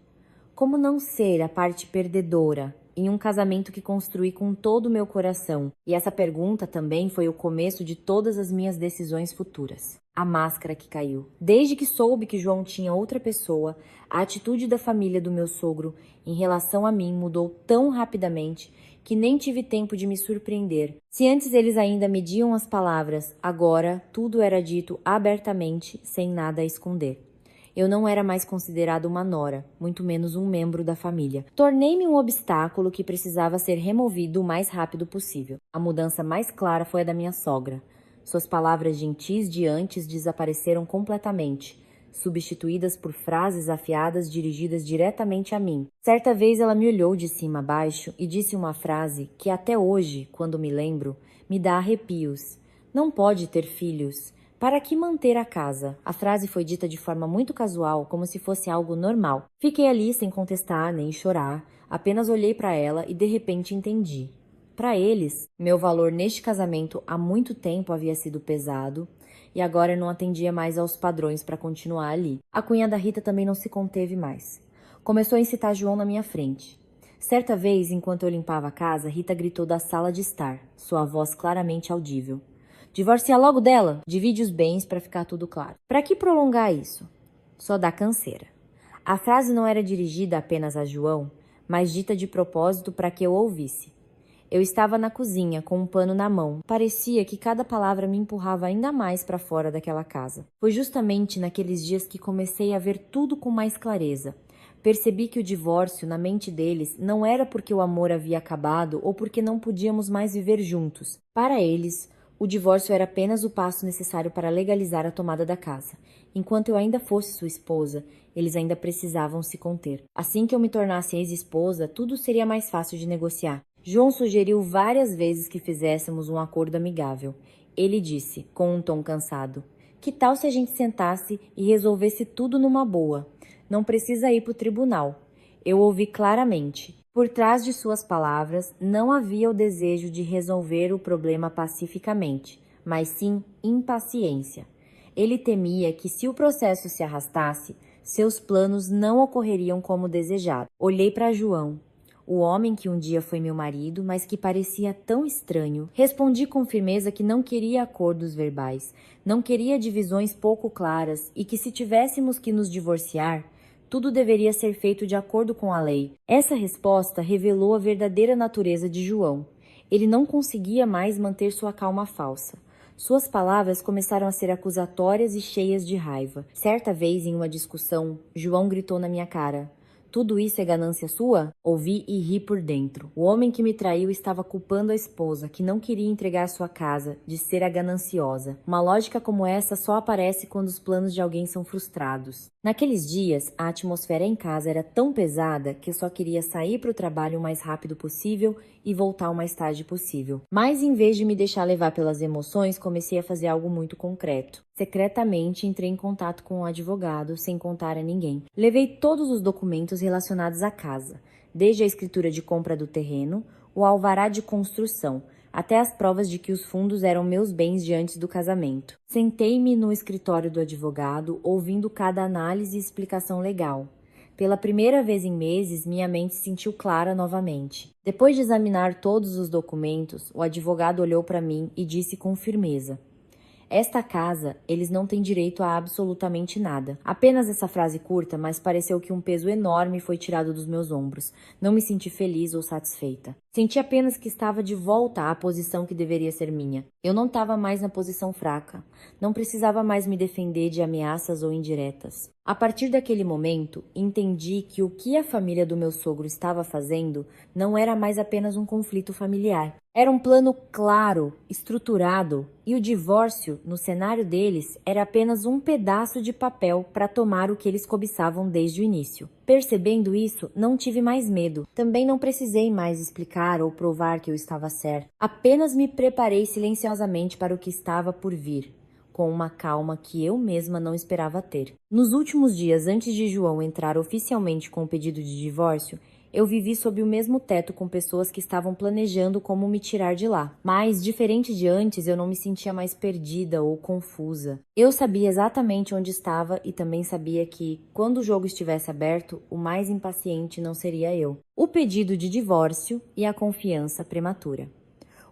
Como não ser a parte perdedora em um casamento que construí com todo o meu coração? E essa pergunta também foi o começo de todas as minhas decisões futuras. A máscara que caiu. Desde que soube que João tinha outra pessoa, a atitude da família do meu sogro em relação a mim mudou tão rapidamente que nem tive tempo de me surpreender. Se antes eles ainda mediam as palavras, agora tudo era dito abertamente, sem nada a esconder. Eu não era mais considerada uma nora, muito menos um membro da família. Tornei-me um obstáculo que precisava ser removido o mais rápido possível. A mudança mais clara foi a da minha sogra. Suas palavras gentis de antes desapareceram completamente, substituídas por frases afiadas dirigidas diretamente a mim. Certa vez ela me olhou de cima a baixo e disse uma frase que até hoje, quando me lembro, me dá arrepios. Não pode ter filhos. Para que manter a casa? A frase foi dita de forma muito casual, como se fosse algo normal. Fiquei ali sem contestar nem chorar, apenas olhei para ela e de repente entendi. Para eles, meu valor neste casamento há muito tempo havia sido pesado e agora eu não atendia mais aos padrões para continuar ali. A cunhada Rita também não se conteve mais. Começou a incitar João na minha frente. Certa vez, enquanto eu limpava a casa, Rita gritou da sala de estar, sua voz claramente audível. Divorcia logo dela, divide os bens para ficar tudo claro. Para que prolongar isso? Só dá canseira. A frase não era dirigida apenas a João, mas dita de propósito para que eu ouvisse. Eu estava na cozinha, com um pano na mão. Parecia que cada palavra me empurrava ainda mais para fora daquela casa. Foi justamente naqueles dias que comecei a ver tudo com mais clareza. Percebi que o divórcio, na mente deles, não era porque o amor havia acabado ou porque não podíamos mais viver juntos. Para eles, o divórcio era apenas o passo necessário para legalizar a tomada da casa. Enquanto eu ainda fosse sua esposa, eles ainda precisavam se conter. Assim que eu me tornasse ex-esposa, tudo seria mais fácil de negociar. João sugeriu várias vezes que fizéssemos um acordo amigável. Ele disse, com um tom cansado, que tal se a gente sentasse e resolvesse tudo numa boa? Não precisa ir para o tribunal. Eu ouvi claramente. Por trás de suas palavras, não havia o desejo de resolver o problema pacificamente, mas sim impaciência. Ele temia que, se o processo se arrastasse, seus planos não ocorreriam como desejado. Olhei para João, o homem que um dia foi meu marido, mas que parecia tão estranho. Respondi com firmeza que não queria acordos verbais, não queria divisões pouco claras e que, se tivéssemos que nos divorciar, tudo deveria ser feito de acordo com a lei. Essa resposta revelou a verdadeira natureza de João. Ele não conseguia mais manter sua calma falsa. Suas palavras começaram a ser acusatórias e cheias de raiva. Certa vez, em uma discussão, João gritou na minha cara: "Tudo isso é ganância sua?" Ouvi e ri por dentro. O homem que me traiu estava culpando a esposa, que não queria entregar sua casa, de ser a gananciosa. Uma lógica como essa só aparece quando os planos de alguém são frustrados. Naqueles dias, a atmosfera em casa era tão pesada que eu só queria sair para o trabalho o mais rápido possível e voltar o mais tarde possível. Mas, em vez de me deixar levar pelas emoções, comecei a fazer algo muito concreto. Secretamente, entrei em contato com um advogado, sem contar a ninguém. Levei todos os documentos relacionados à casa, desde a escritura de compra do terreno, o alvará de construção, até as provas de que os fundos eram meus bens de antes do casamento. Sentei-me no escritório do advogado, ouvindo cada análise e explicação legal. Pela primeira vez em meses, minha mente se sentiu clara novamente. Depois de examinar todos os documentos, o advogado olhou para mim e disse com firmeza: "Esta casa, eles não têm direito a absolutamente nada." Apenas essa frase curta, mas pareceu que um peso enorme foi tirado dos meus ombros. Não me senti feliz ou satisfeita. Senti apenas que estava de volta à posição que deveria ser minha. Eu não estava mais na posição fraca. Não precisava mais me defender de ameaças ou indiretas. A partir daquele momento, entendi que o que a família do meu sogro estava fazendo não era mais apenas um conflito familiar. Era um plano claro, estruturado, e o divórcio, no cenário deles, era apenas um pedaço de papel para tomar o que eles cobiçavam desde o início. Percebendo isso, não tive mais medo. Também não precisei mais explicar ou provar que eu estava certo. Apenas me preparei silenciosamente para o que estava por vir, com uma calma que eu mesma não esperava ter. Nos últimos dias antes de João entrar oficialmente com o pedido de divórcio, eu vivi sob o mesmo teto com pessoas que estavam planejando como me tirar de lá. Mas, diferente de antes, eu não me sentia mais perdida ou confusa. Eu sabia exatamente onde estava e também sabia que, quando o jogo estivesse aberto, o mais impaciente não seria eu. O pedido de divórcio e a confiança prematura.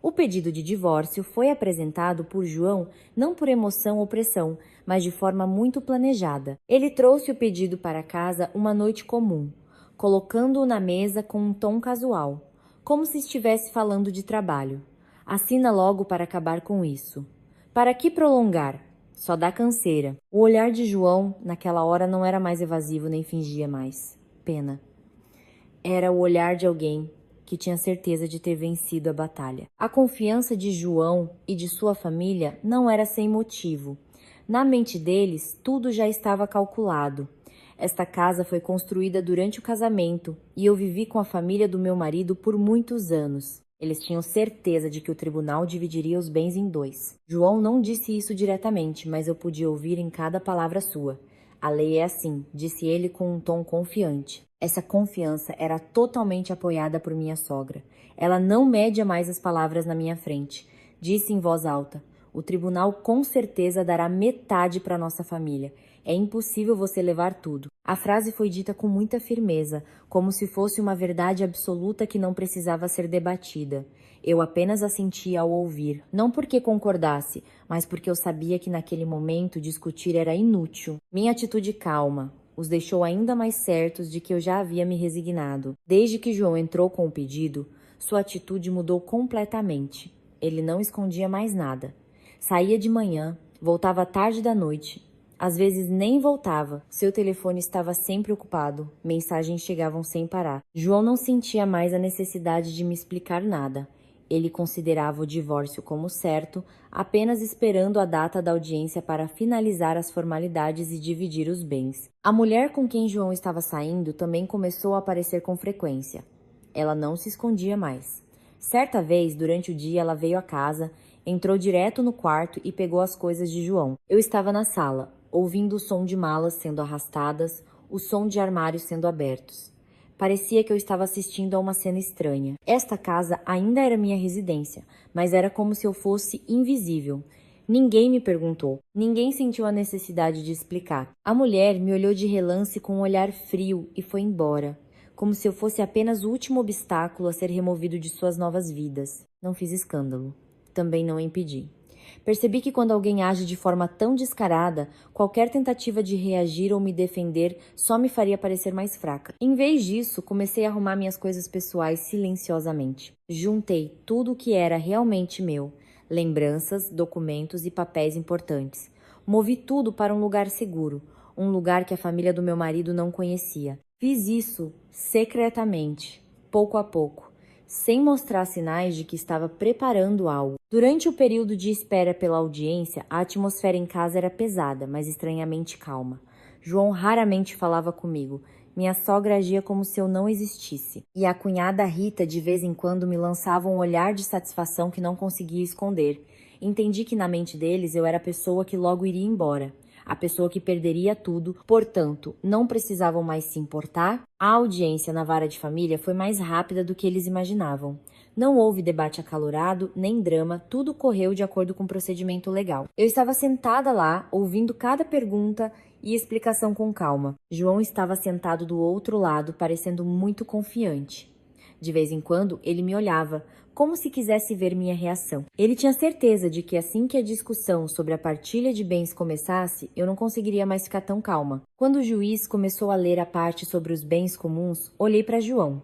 O pedido de divórcio foi apresentado por João não por emoção ou pressão, mas de forma muito planejada. Ele trouxe o pedido para casa uma noite comum, colocando-o na mesa com um tom casual, como se estivesse falando de trabalho. "Assina logo para acabar com isso." Para que prolongar? Só dá canseira. O olhar de João, naquela hora, não era mais evasivo nem fingia mais pena. Era o olhar de alguém que tinha certeza de ter vencido a batalha. A confiança de João e de sua família não era sem motivo. Na mente deles, tudo já estava calculado. Esta casa foi construída durante o casamento e eu vivi com a família do meu marido por muitos anos. Eles tinham certeza de que o tribunal dividiria os bens em dois. João não disse isso diretamente, mas eu podia ouvir em cada palavra sua. "A lei é assim", disse ele com um tom confiante. Essa confiança era totalmente apoiada por minha sogra. Ela não média mais as palavras na minha frente. Disse em voz alta: "O tribunal com certeza dará metade para nossa família. É impossível você levar tudo." A frase foi dita com muita firmeza, como se fosse uma verdade absoluta que não precisava ser debatida. Eu apenas assenti ao ouvir, não porque concordasse, mas porque eu sabia que naquele momento discutir era inútil. Minha atitude calma os deixou ainda mais certos de que eu já havia me resignado. Desde que João entrou com o pedido, sua atitude mudou completamente. Ele não escondia mais nada. Saía de manhã, voltava tarde da noite. Às vezes nem voltava. Seu telefone estava sempre ocupado. Mensagens chegavam sem parar. João não sentia mais a necessidade de me explicar nada. Ele considerava o divórcio como certo, apenas esperando a data da audiência para finalizar as formalidades e dividir os bens. A mulher com quem João estava saindo também começou a aparecer com frequência. Ela não se escondia mais. Certa vez, durante o dia, ela veio à casa, entrou direto no quarto e pegou as coisas de João. Eu estava na sala, ouvindo o som de malas sendo arrastadas, o som de armários sendo abertos. Parecia que eu estava assistindo a uma cena estranha. Esta casa ainda era minha residência, mas era como se eu fosse invisível. Ninguém me perguntou, ninguém sentiu a necessidade de explicar. A mulher me olhou de relance com um olhar frio e foi embora, como se eu fosse apenas o último obstáculo a ser removido de suas novas vidas. Não fiz escândalo. Também não impedi. Percebi que quando alguém age de forma tão descarada, qualquer tentativa de reagir ou me defender só me faria parecer mais fraca. Em vez disso, comecei a arrumar minhas coisas pessoais silenciosamente. Juntei tudo o que era realmente meu, lembranças, documentos e papéis importantes. Movi tudo para um lugar seguro, um lugar que a família do meu marido não conhecia. Fiz isso secretamente, pouco a pouco, sem mostrar sinais de que estava preparando algo. Durante o período de espera pela audiência, a atmosfera em casa era pesada, mas estranhamente calma. João raramente falava comigo. Minha sogra agia como se eu não existisse. E a cunhada Rita de vez em quando me lançava um olhar de satisfação que não conseguia esconder. Entendi que na mente deles eu era a pessoa que logo iria embora. A pessoa que perderia tudo, portanto, não precisavam mais se importar. A audiência na vara de família foi mais rápida do que eles imaginavam. Não houve debate acalorado, nem drama, tudo correu de acordo com o procedimento legal. Eu estava sentada lá, ouvindo cada pergunta e explicação com calma. João estava sentado do outro lado, parecendo muito confiante. De vez em quando, ele me olhava, como se quisesse ver minha reação. Ele tinha certeza de que assim que a discussão sobre a partilha de bens começasse, eu não conseguiria mais ficar tão calma. Quando o juiz começou a ler a parte sobre os bens comuns, olhei para João.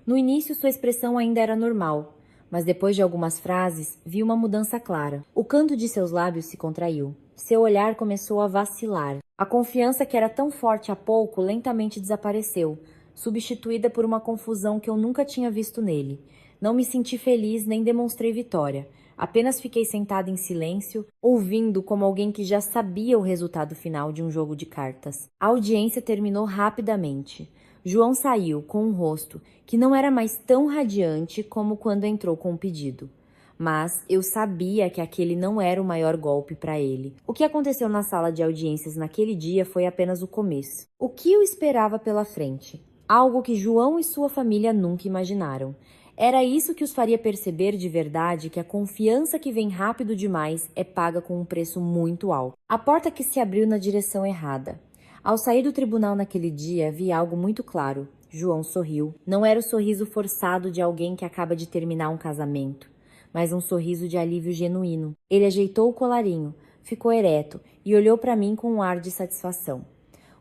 No início, sua expressão ainda era normal, mas depois de algumas frases, vi uma mudança clara. O canto de seus lábios se contraiu. Seu olhar começou a vacilar. A confiança que era tão forte há pouco lentamente desapareceu, substituída por uma confusão que eu nunca tinha visto nele. Não me senti feliz nem demonstrei vitória. Apenas fiquei sentada em silêncio, ouvindo como alguém que já sabia o resultado final de um jogo de cartas. A audiência terminou rapidamente. João saiu com um rosto que não era mais tão radiante como quando entrou com o pedido. Mas eu sabia que aquele não era o maior golpe para ele. O que aconteceu na sala de audiências naquele dia foi apenas o começo. O que o esperava pela frente? Algo que João e sua família nunca imaginaram. Era isso que os faria perceber de verdade que a confiança que vem rápido demais é paga com um preço muito alto. A porta que se abriu na direção errada. Ao sair do tribunal naquele dia, vi algo muito claro. João sorriu. Não era o sorriso forçado de alguém que acaba de terminar um casamento, mas um sorriso de alívio genuíno. Ele ajeitou o colarinho, ficou ereto e olhou para mim com um ar de satisfação,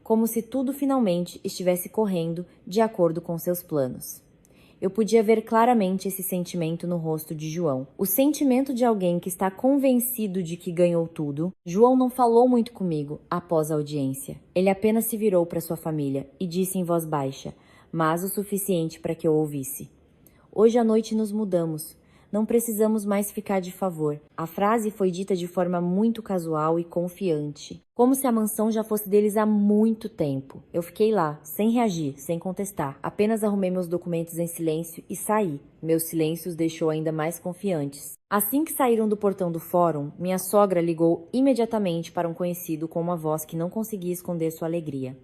como se tudo finalmente estivesse correndo de acordo com seus planos. Eu podia ver claramente esse sentimento no rosto de João. O sentimento de alguém que está convencido de que ganhou tudo. João não falou muito comigo após a audiência. Ele apenas se virou para sua família e disse em voz baixa, mas o suficiente para que eu ouvisse: "Hoje à noite nos mudamos. Não precisamos mais ficar de favor." A frase foi dita de forma muito casual e confiante, como se a mansão já fosse deles há muito tempo. Eu fiquei lá, sem reagir, sem contestar. Apenas arrumei meus documentos em silêncio e saí. Meu silêncio os deixou ainda mais confiantes. Assim que saíram do portão do fórum, minha sogra ligou imediatamente para um conhecido com uma voz que não conseguia esconder sua alegria.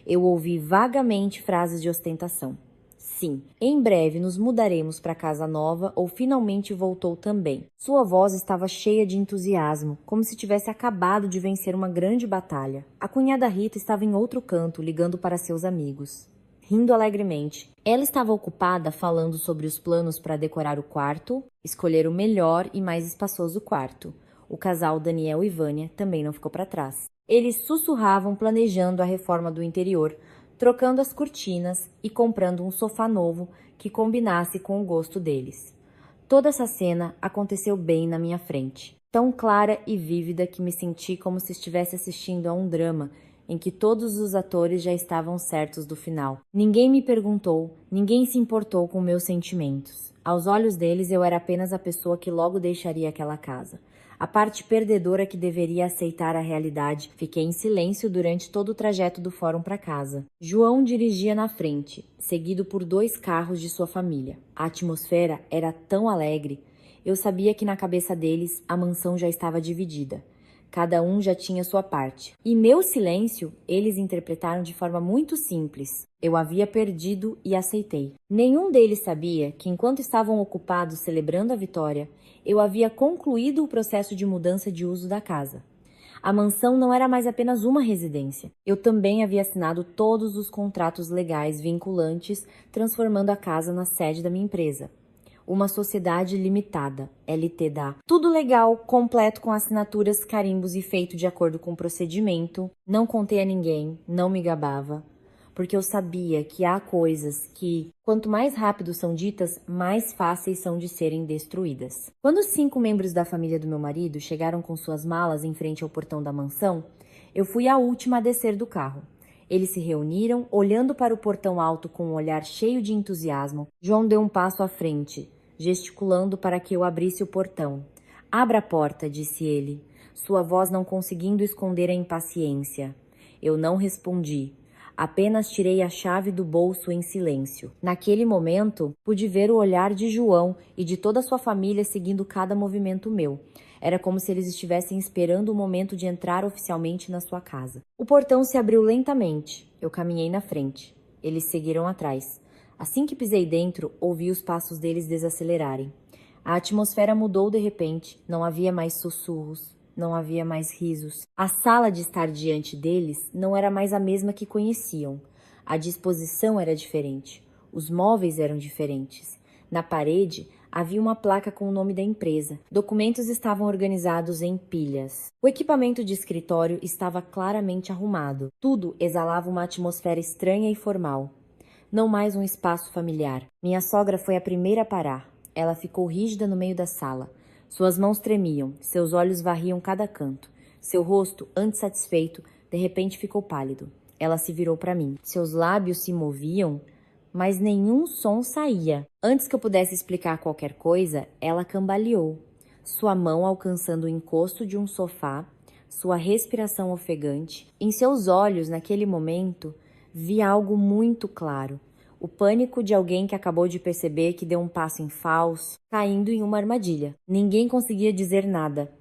Eu ouvi vagamente frases de ostentação. Sim, em breve nos mudaremos para casa nova ou finalmente voltou também. Sua voz estava cheia de entusiasmo, como se tivesse acabado de vencer uma grande batalha. A cunhada Rita estava em outro canto, ligando para seus amigos, rindo alegremente. Ela estava ocupada falando sobre os planos para decorar o quarto, escolher o melhor e mais espaçoso quarto. O casal Daniel e Vânia também não ficou para trás. Eles sussurravam planejando a reforma do interior, trocando as cortinas e comprando um sofá novo que combinasse com o gosto deles. Toda essa cena aconteceu bem na minha frente, tão clara e vívida que me senti como se estivesse assistindo a um drama em que todos os atores já estavam certos do final. Ninguém me perguntou, ninguém se importou com meus sentimentos. Aos olhos deles, eu era apenas a pessoa que logo deixaria aquela casa. A parte perdedora que deveria aceitar a realidade. Fiquei em silêncio durante todo o trajeto do fórum para casa. João dirigia na frente, seguido por 2 carros de sua família. A atmosfera era tão alegre. Eu sabia que na cabeça deles a mansão já estava dividida. Cada um já tinha sua parte. E meu silêncio eles interpretaram de forma muito simples. Eu havia perdido e aceitei. Nenhum deles sabia que, enquanto estavam ocupados celebrando a vitória, eu havia concluído o processo de mudança de uso da casa. A mansão não era mais apenas uma residência. Eu também havia assinado todos os contratos legais vinculantes, transformando a casa na sede da minha empresa. Uma sociedade limitada, LTDA. Tudo legal, completo com assinaturas, carimbos e feito de acordo com o procedimento. Não contei a ninguém, não me gabava, porque eu sabia que há coisas que, quanto mais rápido são ditas, mais fáceis são de serem destruídas. Quando os 5 membros da família do meu marido chegaram com suas malas em frente ao portão da mansão, eu fui a última a descer do carro. Eles se reuniram, olhando para o portão alto com um olhar cheio de entusiasmo. João deu um passo à frente, gesticulando para que eu abrisse o portão. "Abra a porta", disse ele, sua voz não conseguindo esconder a impaciência. Eu não respondi. Apenas tirei a chave do bolso em silêncio. Naquele momento, pude ver o olhar de João e de toda a sua família seguindo cada movimento meu. Era como se eles estivessem esperando o momento de entrar oficialmente na sua casa. O portão se abriu lentamente. Eu caminhei na frente. Eles seguiram atrás. Assim que pisei dentro, ouvi os passos deles desacelerarem. A atmosfera mudou de repente. Não havia mais sussurros. Não havia mais risos. A sala de estar diante deles não era mais a mesma que conheciam. A disposição era diferente. Os móveis eram diferentes. Na parede havia uma placa com o nome da empresa. Documentos estavam organizados em pilhas. O equipamento de escritório estava claramente arrumado. Tudo exalava uma atmosfera estranha e formal. Não mais um espaço familiar. Minha sogra foi a primeira a parar. Ela ficou rígida no meio da sala. Suas mãos tremiam, seus olhos varriam cada canto. Seu rosto, antes satisfeito, de repente ficou pálido. Ela se virou para mim. Seus lábios se moviam, mas nenhum som saía. Antes que eu pudesse explicar qualquer coisa, ela cambaleou. Sua mão alcançando o encosto de um sofá, sua respiração ofegante. Em seus olhos, naquele momento, vi algo muito claro. O pânico de alguém que acabou de perceber que deu um passo em falso, caindo em uma armadilha. Ninguém conseguia dizer nada.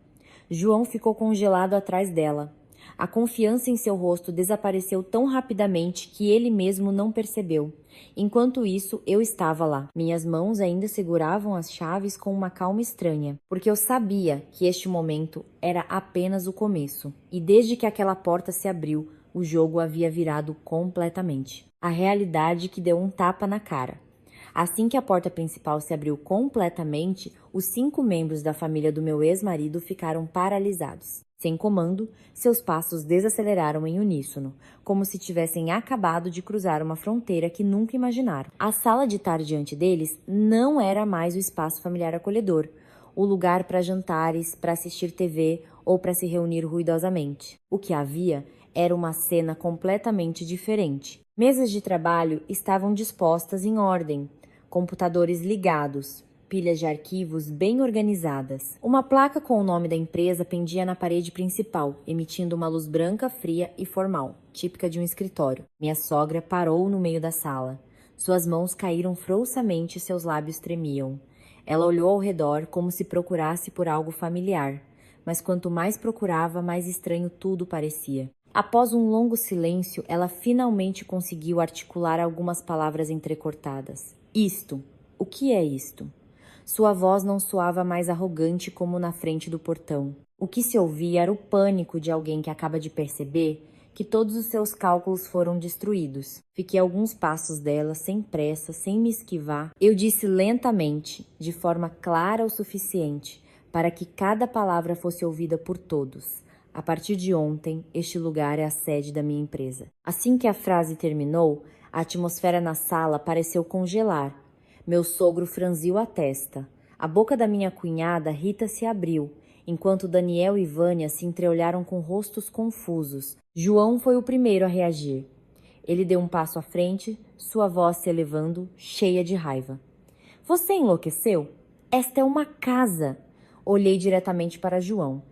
João ficou congelado atrás dela. A confiança em seu rosto desapareceu tão rapidamente que ele mesmo não percebeu. Enquanto isso, eu estava lá. Minhas mãos ainda seguravam as chaves com uma calma estranha, porque eu sabia que este momento era apenas o começo. E desde que aquela porta se abriu, o jogo havia virado completamente. A realidade que deu um tapa na cara. Assim que a porta principal se abriu completamente, os 5 membros da família do meu ex-marido ficaram paralisados. Sem comando, seus passos desaceleraram em uníssono, como se tivessem acabado de cruzar uma fronteira que nunca imaginaram. A sala de estar diante deles não era mais o espaço familiar acolhedor, o lugar para jantares, para assistir TV ou para se reunir ruidosamente. O que havia era uma cena completamente diferente. Mesas de trabalho estavam dispostas em ordem, computadores ligados, pilhas de arquivos bem organizadas. Uma placa com o nome da empresa pendia na parede principal, emitindo uma luz branca, fria e formal, típica de um escritório. Minha sogra parou no meio da sala. Suas mãos caíram frouxamente e seus lábios tremiam. Ela olhou ao redor como se procurasse por algo familiar, mas quanto mais procurava, mais estranho tudo parecia. Após um longo silêncio, ela finalmente conseguiu articular algumas palavras entrecortadas. Isto. O que é isto? Sua voz não soava mais arrogante como na frente do portão. O que se ouvia era o pânico de alguém que acaba de perceber que todos os seus cálculos foram destruídos. Fiquei alguns passos dela, sem pressa, sem me esquivar. Eu disse lentamente, de forma clara o suficiente, para que cada palavra fosse ouvida por todos. A partir de ontem, este lugar é a sede da minha empresa. Assim que a frase terminou, a atmosfera na sala pareceu congelar. Meu sogro franziu a testa. A boca da minha cunhada, Rita, se abriu, enquanto Daniel e Vânia se entreolharam com rostos confusos. João foi o primeiro a reagir. Ele deu um passo à frente, sua voz se elevando, cheia de raiva. Você enlouqueceu? Esta é uma casa! Olhei diretamente para João.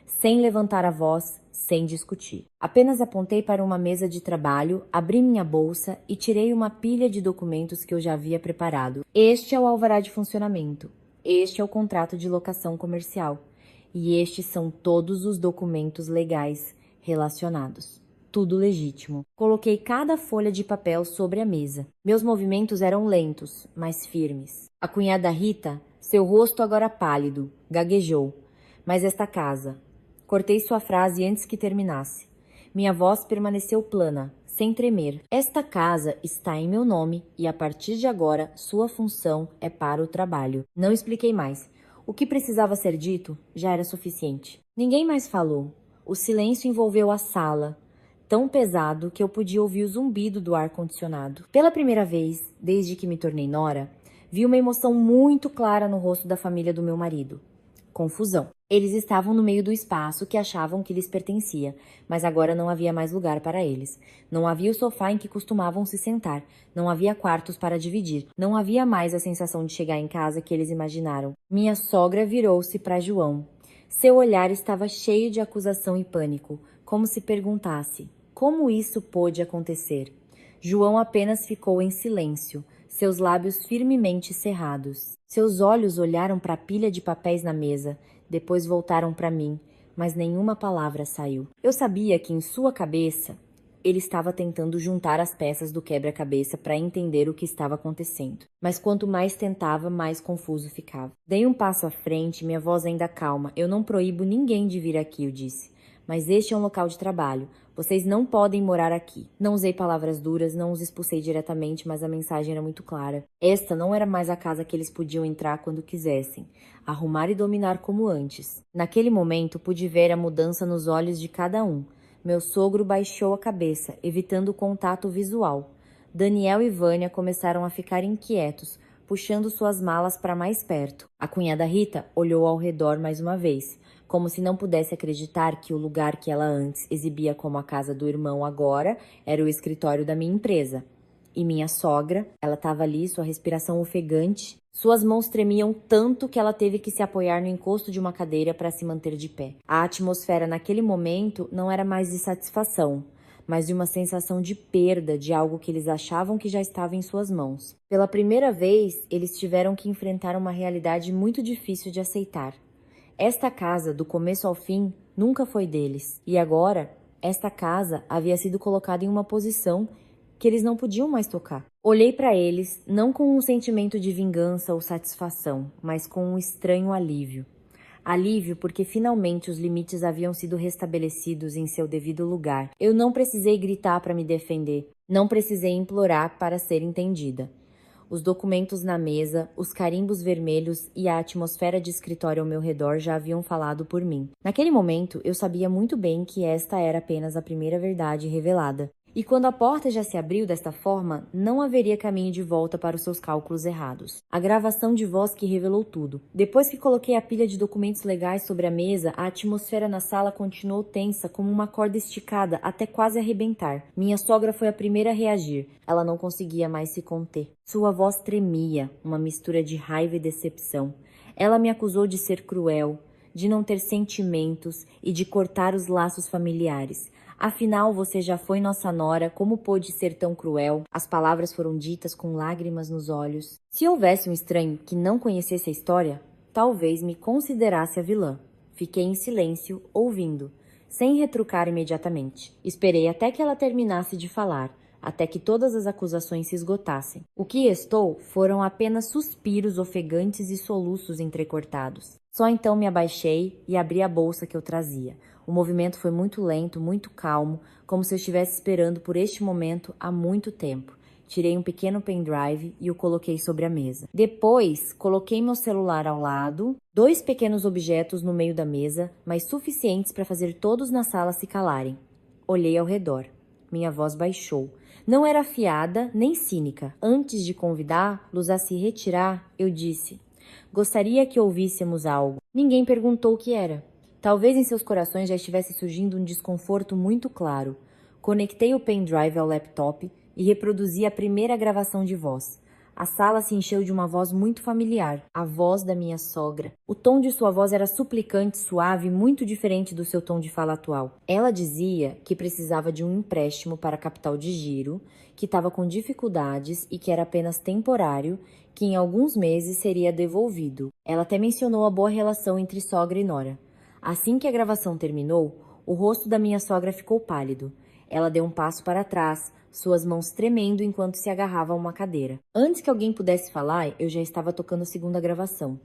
Sem levantar a voz, sem discutir. Apenas apontei para uma mesa de trabalho, abri minha bolsa e tirei uma pilha de documentos que eu já havia preparado. Este é o alvará de funcionamento. Este é o contrato de locação comercial. E estes são todos os documentos legais relacionados. Tudo legítimo. Coloquei cada folha de papel sobre a mesa. Meus movimentos eram lentos, mas firmes. A cunhada Rita, seu rosto agora pálido, gaguejou. Mas esta casa. Cortei sua frase antes que terminasse. Minha voz permaneceu plana, sem tremer. Esta casa está em meu nome e a partir de agora sua função é para o trabalho. Não expliquei mais. O que precisava ser dito já era suficiente. Ninguém mais falou. O silêncio envolveu a sala, tão pesado que eu podia ouvir o zumbido do ar-condicionado. Pela primeira vez, desde que me tornei nora, vi uma emoção muito clara no rosto da família do meu marido. Confusão. Eles estavam no meio do espaço que achavam que lhes pertencia, mas agora não havia mais lugar para eles. Não havia o sofá em que costumavam se sentar. Não havia quartos para dividir. Não havia mais a sensação de chegar em casa que eles imaginaram. Minha sogra virou-se para João. Seu olhar estava cheio de acusação e pânico, como se perguntasse: como isso pôde acontecer? João apenas ficou em silêncio, seus lábios firmemente cerrados. Seus olhos olharam para a pilha de papéis na mesa, depois voltaram para mim, mas nenhuma palavra saiu. Eu sabia que em sua cabeça ele estava tentando juntar as peças do quebra-cabeça para entender o que estava acontecendo. Mas quanto mais tentava, mais confuso ficava. Dei um passo à frente, minha voz ainda calma. Eu não proíbo ninguém de vir aqui, eu disse. Mas este é um local de trabalho. Vocês não podem morar aqui. Não usei palavras duras, não os expulsei diretamente, mas a mensagem era muito clara. Esta não era mais a casa que eles podiam entrar quando quisessem, arrumar e dominar como antes. Naquele momento, pude ver a mudança nos olhos de cada um. Meu sogro baixou a cabeça, evitando o contato visual. Daniel e Vânia começaram a ficar inquietos, puxando suas malas para mais perto. A cunhada Rita olhou ao redor mais uma vez, como se não pudesse acreditar que o lugar que ela antes exibia como a casa do irmão agora era o escritório da minha empresa. E minha sogra, ela estava ali, sua respiração ofegante. Suas mãos tremiam tanto que ela teve que se apoiar no encosto de uma cadeira para se manter de pé. A atmosfera naquele momento não era mais de satisfação, mas de uma sensação de perda de algo que eles achavam que já estava em suas mãos. Pela primeira vez, eles tiveram que enfrentar uma realidade muito difícil de aceitar. Esta casa, do começo ao fim, nunca foi deles. E agora, esta casa havia sido colocada em uma posição que eles não podiam mais tocar. Olhei para eles, não com um sentimento de vingança ou satisfação, mas com um estranho alívio. Alívio porque finalmente os limites haviam sido restabelecidos em seu devido lugar. Eu não precisei gritar para me defender. Não precisei implorar para ser entendida. Os documentos na mesa, os carimbos vermelhos e a atmosfera de escritório ao meu redor já haviam falado por mim. Naquele momento, eu sabia muito bem que esta era apenas a primeira verdade revelada. E quando a porta já se abriu desta forma, não haveria caminho de volta para os seus cálculos errados. A gravação de voz que revelou tudo. Depois que coloquei a pilha de documentos legais sobre a mesa, a atmosfera na sala continuou tensa como uma corda esticada até quase arrebentar. Minha sogra foi a primeira a reagir. Ela não conseguia mais se conter. Sua voz tremia, uma mistura de raiva e decepção. Ela me acusou de ser cruel, de não ter sentimentos e de cortar os laços familiares. Afinal, você já foi nossa nora, como pôde ser tão cruel? As palavras foram ditas com lágrimas nos olhos. Se houvesse um estranho que não conhecesse a história, talvez me considerasse a vilã. Fiquei em silêncio, ouvindo, sem retrucar imediatamente. Esperei até que ela terminasse de falar, até que todas as acusações se esgotassem. O que restou foram apenas suspiros ofegantes e soluços entrecortados. Só então me abaixei e abri a bolsa que eu trazia. O movimento foi muito lento, muito calmo, como se eu estivesse esperando por este momento há muito tempo. Tirei um pequeno pendrive e o coloquei sobre a mesa. Depois, coloquei meu celular ao lado, 2 pequenos objetos no meio da mesa, mas suficientes para fazer todos na sala se calarem. Olhei ao redor. Minha voz baixou. Não era afiada nem cínica. Antes de convidá-los a se retirar, eu disse: gostaria que ouvíssemos algo. Ninguém perguntou o que era. Talvez em seus corações já estivesse surgindo um desconforto muito claro. Conectei o pendrive ao laptop e reproduzi a primeira gravação de voz. A sala se encheu de uma voz muito familiar, a voz da minha sogra. O tom de sua voz era suplicante, suave, muito diferente do seu tom de fala atual. Ela dizia que precisava de um empréstimo para capital de giro, que estava com dificuldades e que era apenas temporário, que em alguns meses seria devolvido. Ela até mencionou a boa relação entre sogra e nora. Assim que a gravação terminou, o rosto da minha sogra ficou pálido. Ela deu um passo para trás, suas mãos tremendo enquanto se agarrava a uma cadeira. Antes que alguém pudesse falar, eu já estava tocando a segunda gravação.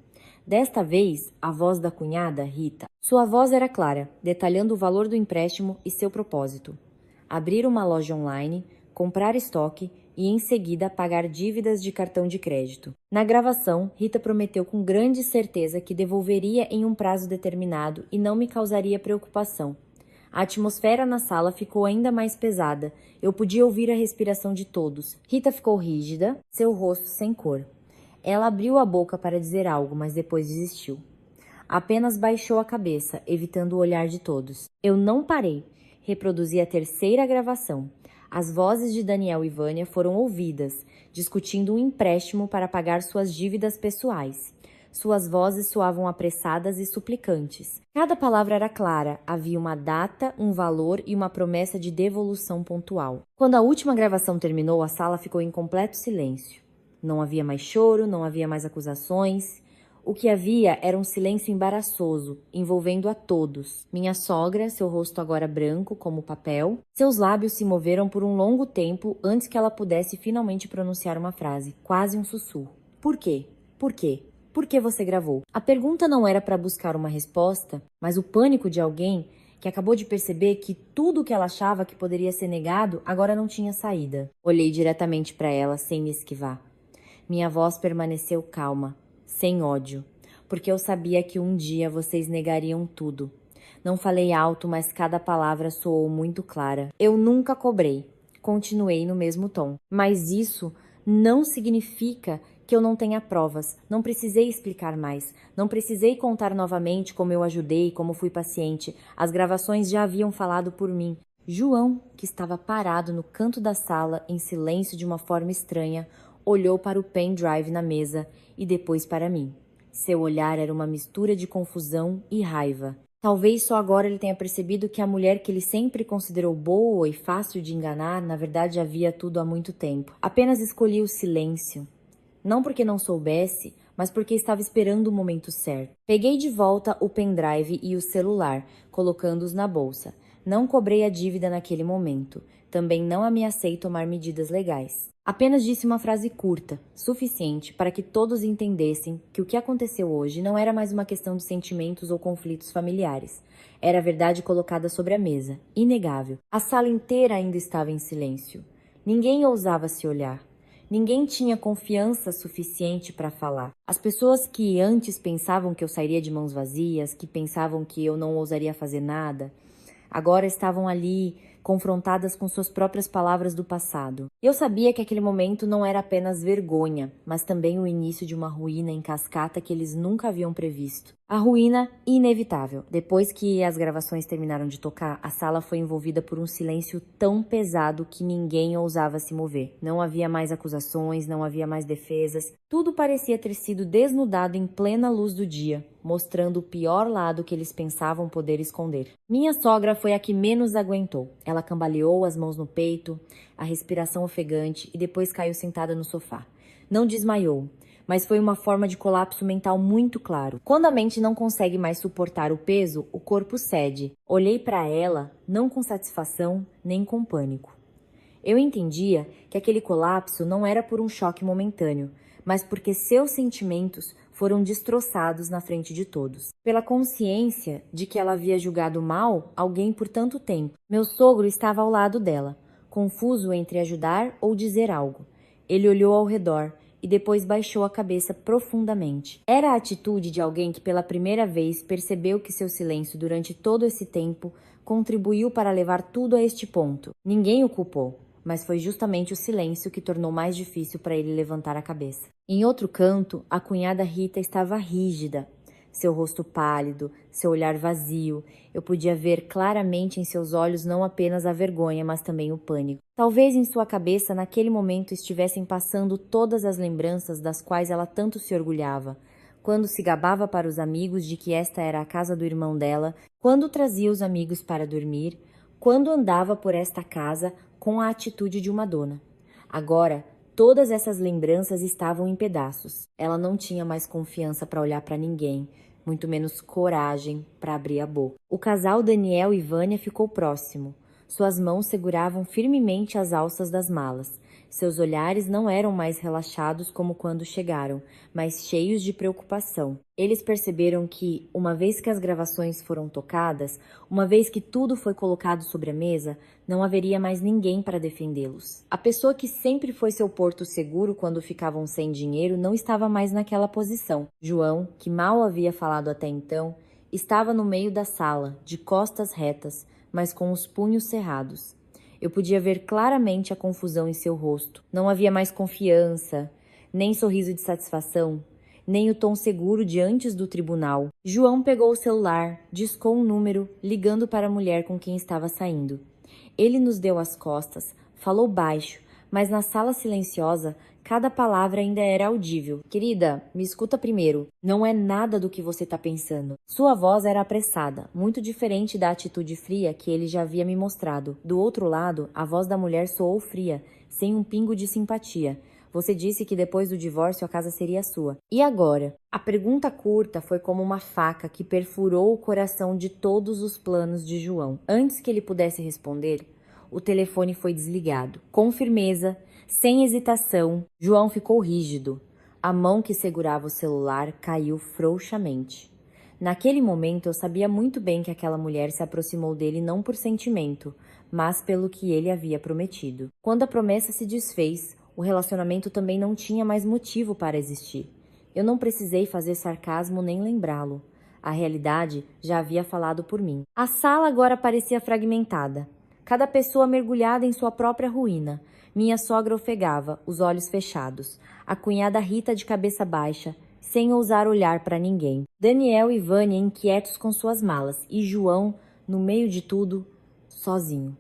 Desta vez, a voz da cunhada, Rita. Sua voz era clara, detalhando o valor do empréstimo e seu propósito. Abrir uma loja online, comprar estoque e, em seguida, pagar dívidas de cartão de crédito. Na gravação, Rita prometeu com grande certeza que devolveria em um prazo determinado e não me causaria preocupação. A atmosfera na sala ficou ainda mais pesada. Eu podia ouvir a respiração de todos. Rita ficou rígida, seu rosto sem cor. Ela abriu a boca para dizer algo, mas depois desistiu. Apenas baixou a cabeça, evitando o olhar de todos. Eu não parei. Reproduzi a terceira gravação. As vozes de Daniel e Vânia foram ouvidas, discutindo um empréstimo para pagar suas dívidas pessoais. Suas vozes soavam apressadas e suplicantes. Cada palavra era clara, havia uma data, um valor e uma promessa de devolução pontual. Quando a última gravação terminou, a sala ficou em completo silêncio. Não havia mais choro, não havia mais acusações. O que havia era um silêncio embaraçoso, envolvendo a todos. Minha sogra, seu rosto agora branco como papel, seus lábios se moveram por um longo tempo antes que ela pudesse finalmente pronunciar uma frase, quase um sussurro. Por quê? Por quê? Por que você gravou? A pergunta não era para buscar uma resposta, mas o pânico de alguém que acabou de perceber que tudo o que ela achava que poderia ser negado agora não tinha saída. Olhei diretamente para ela sem me esquivar. Minha voz permaneceu calma, sem ódio, porque eu sabia que um dia vocês negariam tudo. Não falei alto, mas cada palavra soou muito clara. Eu nunca cobrei. Continuei no mesmo tom. Mas isso não significa que eu não tenha provas. Não precisei explicar mais. Não precisei contar novamente como eu ajudei, como fui paciente. As gravações já haviam falado por mim. João, que estava parado no canto da sala, em silêncio de uma forma estranha, olhou para o pendrive na mesa e depois para mim. Seu olhar era uma mistura de confusão e raiva. Talvez só agora ele tenha percebido que a mulher que ele sempre considerou boa e fácil de enganar, na verdade havia tudo há muito tempo. Apenas escolhi o silêncio. Não porque não soubesse, mas porque estava esperando o momento certo. Peguei de volta o pendrive e o celular, colocando-os na bolsa. Não cobrei a dívida naquele momento. Também não ameacei tomar medidas legais. Apenas disse uma frase curta, suficiente para que todos entendessem que o que aconteceu hoje não era mais uma questão de sentimentos ou conflitos familiares. Era a verdade colocada sobre a mesa, inegável. A sala inteira ainda estava em silêncio. Ninguém ousava se olhar. Ninguém tinha confiança suficiente para falar. As pessoas que antes pensavam que eu sairia de mãos vazias, que pensavam que eu não ousaria fazer nada, agora estavam ali, confrontadas com suas próprias palavras do passado. Eu sabia que aquele momento não era apenas vergonha, mas também o início de uma ruína em cascata que eles nunca haviam previsto. A ruína inevitável. Depois que as gravações terminaram de tocar, a sala foi envolvida por um silêncio tão pesado que ninguém ousava se mover. Não havia mais acusações, não havia mais defesas. Tudo parecia ter sido desnudado em plena luz do dia, mostrando o pior lado que eles pensavam poder esconder. Minha sogra foi a que menos aguentou. Ela cambaleou, as mãos no peito, a respiração ofegante e depois caiu sentada no sofá. Não desmaiou, mas foi uma forma de colapso mental muito claro. Quando a mente não consegue mais suportar o peso, o corpo cede. Olhei para ela, não com satisfação, nem com pânico. Eu entendia que aquele colapso não era por um choque momentâneo, mas porque seus sentimentos foram destroçados na frente de todos. Pela consciência de que ela havia julgado mal alguém por tanto tempo. Meu sogro estava ao lado dela, confuso entre ajudar ou dizer algo. Ele olhou ao redor e depois baixou a cabeça profundamente. Era a atitude de alguém que pela primeira vez percebeu que seu silêncio durante todo esse tempo contribuiu para levar tudo a este ponto. Ninguém o culpou, mas foi justamente o silêncio que tornou mais difícil para ele levantar a cabeça. Em outro canto, a cunhada Rita estava rígida, seu rosto pálido, seu olhar vazio. Eu podia ver claramente em seus olhos não apenas a vergonha, mas também o pânico. Talvez em sua cabeça, naquele momento, estivessem passando todas as lembranças das quais ela tanto se orgulhava. Quando se gabava para os amigos de que esta era a casa do irmão dela, quando trazia os amigos para dormir, quando andava por esta casa com a atitude de uma dona. Agora, todas essas lembranças estavam em pedaços. Ela não tinha mais confiança para olhar para ninguém, muito menos coragem para abrir a boca. O casal Daniel e Vânia ficou próximo. Suas mãos seguravam firmemente as alças das malas. Seus olhares não eram mais relaxados como quando chegaram, mas cheios de preocupação. Eles perceberam que, uma vez que as gravações foram tocadas, uma vez que tudo foi colocado sobre a mesa, não haveria mais ninguém para defendê-los. A pessoa que sempre foi seu porto seguro quando ficavam sem dinheiro não estava mais naquela posição. João, que mal havia falado até então, estava no meio da sala, de costas retas, mas com os punhos cerrados. Eu podia ver claramente a confusão em seu rosto. Não havia mais confiança, nem sorriso de satisfação, nem o tom seguro de antes do tribunal. João pegou o celular, discou um número, ligando para a mulher com quem estava saindo. Ele nos deu as costas, falou baixo, mas na sala silenciosa, cada palavra ainda era audível. Querida, me escuta primeiro. Não é nada do que você está pensando. Sua voz era apressada, muito diferente da atitude fria que ele já havia me mostrado. Do outro lado, a voz da mulher soou fria, sem um pingo de simpatia. Você disse que depois do divórcio a casa seria sua. E agora? A pergunta curta foi como uma faca que perfurou o coração de todos os planos de João. Antes que ele pudesse responder, o telefone foi desligado. Com firmeza, sem hesitação, João ficou rígido. A mão que segurava o celular caiu frouxamente. Naquele momento, eu sabia muito bem que aquela mulher se aproximou dele não por sentimento, mas pelo que ele havia prometido. Quando a promessa se desfez, o relacionamento também não tinha mais motivo para existir. Eu não precisei fazer sarcasmo nem lembrá-lo. A realidade já havia falado por mim. A sala agora parecia fragmentada. Cada pessoa mergulhada em sua própria ruína. Minha sogra ofegava, os olhos fechados. A cunhada Rita de cabeça baixa, sem ousar olhar para ninguém. Daniel e Vânia inquietos com suas malas. E João, no meio de tudo, sozinho.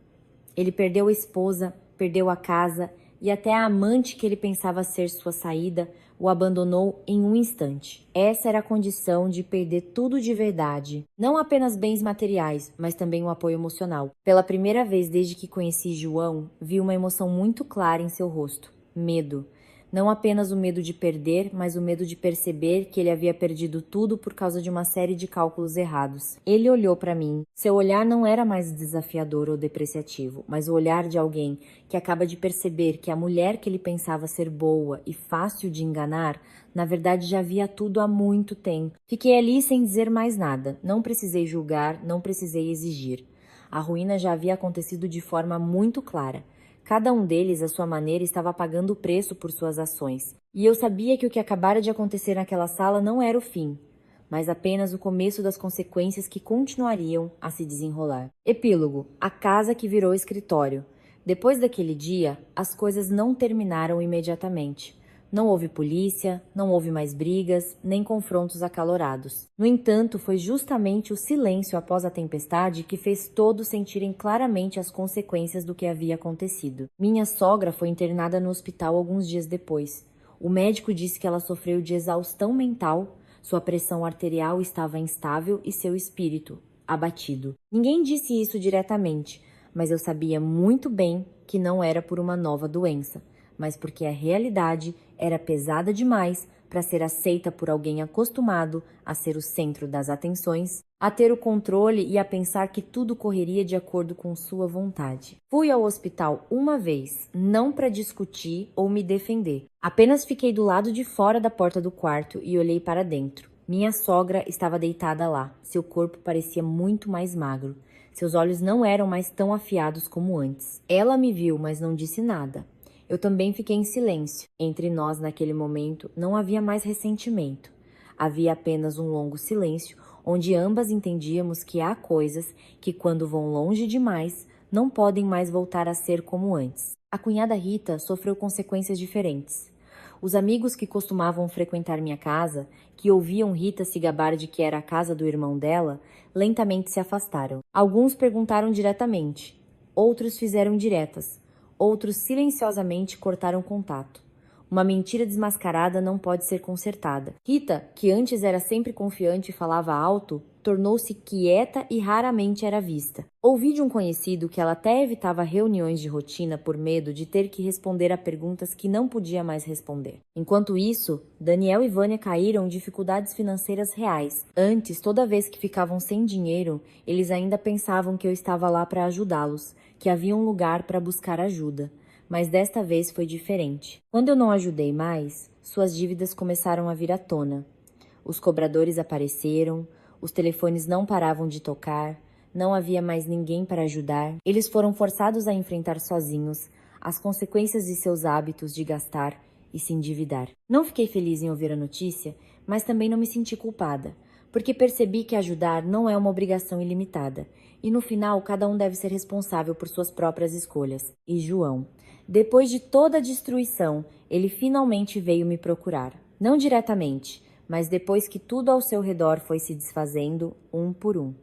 Ele perdeu a esposa, perdeu a casa e até a amante que ele pensava ser sua saída o abandonou em um instante. Essa era a condição de perder tudo de verdade, não apenas bens materiais, mas também o apoio emocional. Pela primeira vez desde que conheci João, vi uma emoção muito clara em seu rosto: medo. Não apenas o medo de perder, mas o medo de perceber que ele havia perdido tudo por causa de uma série de cálculos errados. Ele olhou para mim. Seu olhar não era mais desafiador ou depreciativo, mas o olhar de alguém que acaba de perceber que a mulher que ele pensava ser boa e fácil de enganar, na verdade já via tudo há muito tempo. Fiquei ali sem dizer mais nada. Não precisei julgar, não precisei exigir. A ruína já havia acontecido de forma muito clara. Cada um deles, à sua maneira, estava pagando o preço por suas ações. E eu sabia que o que acabara de acontecer naquela sala não era o fim, mas apenas o começo das consequências que continuariam a se desenrolar. Epílogo: a casa que virou escritório. Depois daquele dia, as coisas não terminaram imediatamente. Não houve polícia, não houve mais brigas, nem confrontos acalorados. No entanto, foi justamente o silêncio após a tempestade que fez todos sentirem claramente as consequências do que havia acontecido. Minha sogra foi internada no hospital alguns dias depois. O médico disse que ela sofreu de exaustão mental, sua pressão arterial estava instável e seu espírito abatido. Ninguém disse isso diretamente, mas eu sabia muito bem que não era por uma nova doença, mas porque a realidade era pesada demais para ser aceita por alguém acostumado a ser o centro das atenções, a ter o controle e a pensar que tudo correria de acordo com sua vontade. Fui ao hospital uma vez, não para discutir ou me defender. Apenas fiquei do lado de fora da porta do quarto e olhei para dentro. Minha sogra estava deitada lá. Seu corpo parecia muito mais magro. Seus olhos não eram mais tão afiados como antes. Ela me viu, mas não disse nada. Eu também fiquei em silêncio. Entre nós, naquele momento, não havia mais ressentimento. Havia apenas um longo silêncio, onde ambas entendíamos que há coisas que, quando vão longe demais, não podem mais voltar a ser como antes. A cunhada Rita sofreu consequências diferentes. Os amigos que costumavam frequentar minha casa, que ouviam Rita se gabar de que era a casa do irmão dela, lentamente se afastaram. Alguns perguntaram diretamente, outros fizeram diretas. Outros silenciosamente cortaram contato. Uma mentira desmascarada não pode ser consertada. Rita, que antes era sempre confiante e falava alto, tornou-se quieta e raramente era vista. Ouvi de um conhecido que ela até evitava reuniões de rotina por medo de ter que responder a perguntas que não podia mais responder. Enquanto isso, Daniel e Vânia caíram em dificuldades financeiras reais. Antes, toda vez que ficavam sem dinheiro, eles ainda pensavam que eu estava lá para ajudá-los, que havia um lugar para buscar ajuda. Mas desta vez foi diferente. Quando eu não ajudei mais, suas dívidas começaram a vir à tona. Os cobradores apareceram, os telefones não paravam de tocar, não havia mais ninguém para ajudar. Eles foram forçados a enfrentar sozinhos as consequências de seus hábitos de gastar e se endividar. Não fiquei feliz em ouvir a notícia, mas também não me senti culpada, porque percebi que ajudar não é uma obrigação ilimitada, e no final cada um deve ser responsável por suas próprias escolhas. E João, depois de toda a destruição, ele finalmente veio me procurar. Não diretamente, mas depois que tudo ao seu redor foi se desfazendo, um por um.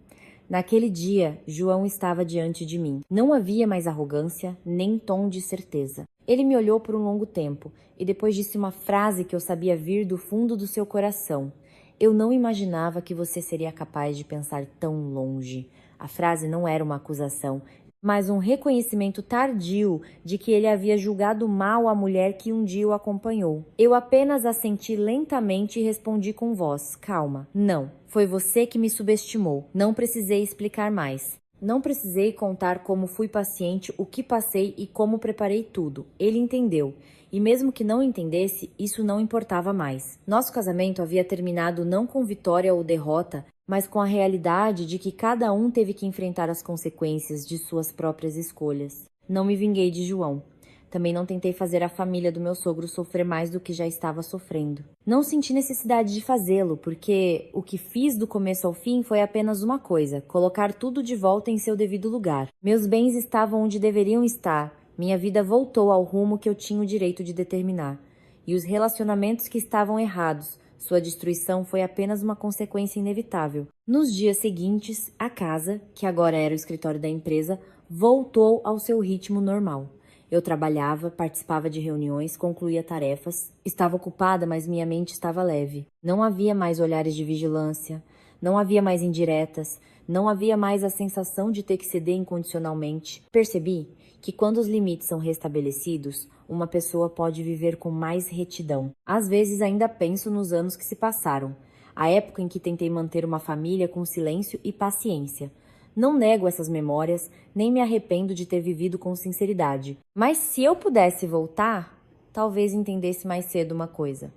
Naquele dia, João estava diante de mim. Não havia mais arrogância, nem tom de certeza. Ele me olhou por um longo tempo e depois disse uma frase que eu sabia vir do fundo do seu coração. Eu não imaginava que você seria capaz de pensar tão longe. A frase não era uma acusação, mas um reconhecimento tardio de que ele havia julgado mal a mulher que um dia o acompanhou. Eu apenas assenti lentamente e respondi com voz: calma. Não, foi você que me subestimou. Não precisei explicar mais. Não precisei contar como fui paciente, o que passei e como preparei tudo. Ele entendeu. E mesmo que não entendesse, isso não importava mais. Nosso casamento havia terminado não com vitória ou derrota, mas com a realidade de que cada um teve que enfrentar as consequências de suas próprias escolhas. Não me vinguei de João. Também não tentei fazer a família do meu sogro sofrer mais do que já estava sofrendo. Não senti necessidade de fazê-lo, porque o que fiz do começo ao fim foi apenas uma coisa: colocar tudo de volta em seu devido lugar. Meus bens estavam onde deveriam estar, minha vida voltou ao rumo que eu tinha o direito de determinar. E os relacionamentos que estavam errados, sua destruição foi apenas uma consequência inevitável. Nos dias seguintes, a casa, que agora era o escritório da empresa, voltou ao seu ritmo normal. Eu trabalhava, participava de reuniões, concluía tarefas. Estava ocupada, mas minha mente estava leve. Não havia mais olhares de vigilância, não havia mais indiretas, não havia mais a sensação de ter que ceder incondicionalmente. Percebi que quando os limites são restabelecidos, uma pessoa pode viver com mais retidão. Às vezes ainda penso nos anos que se passaram, a época em que tentei manter uma família com silêncio e paciência. Não nego essas memórias, nem me arrependo de ter vivido com sinceridade. Mas se eu pudesse voltar, talvez entendesse mais cedo uma coisa.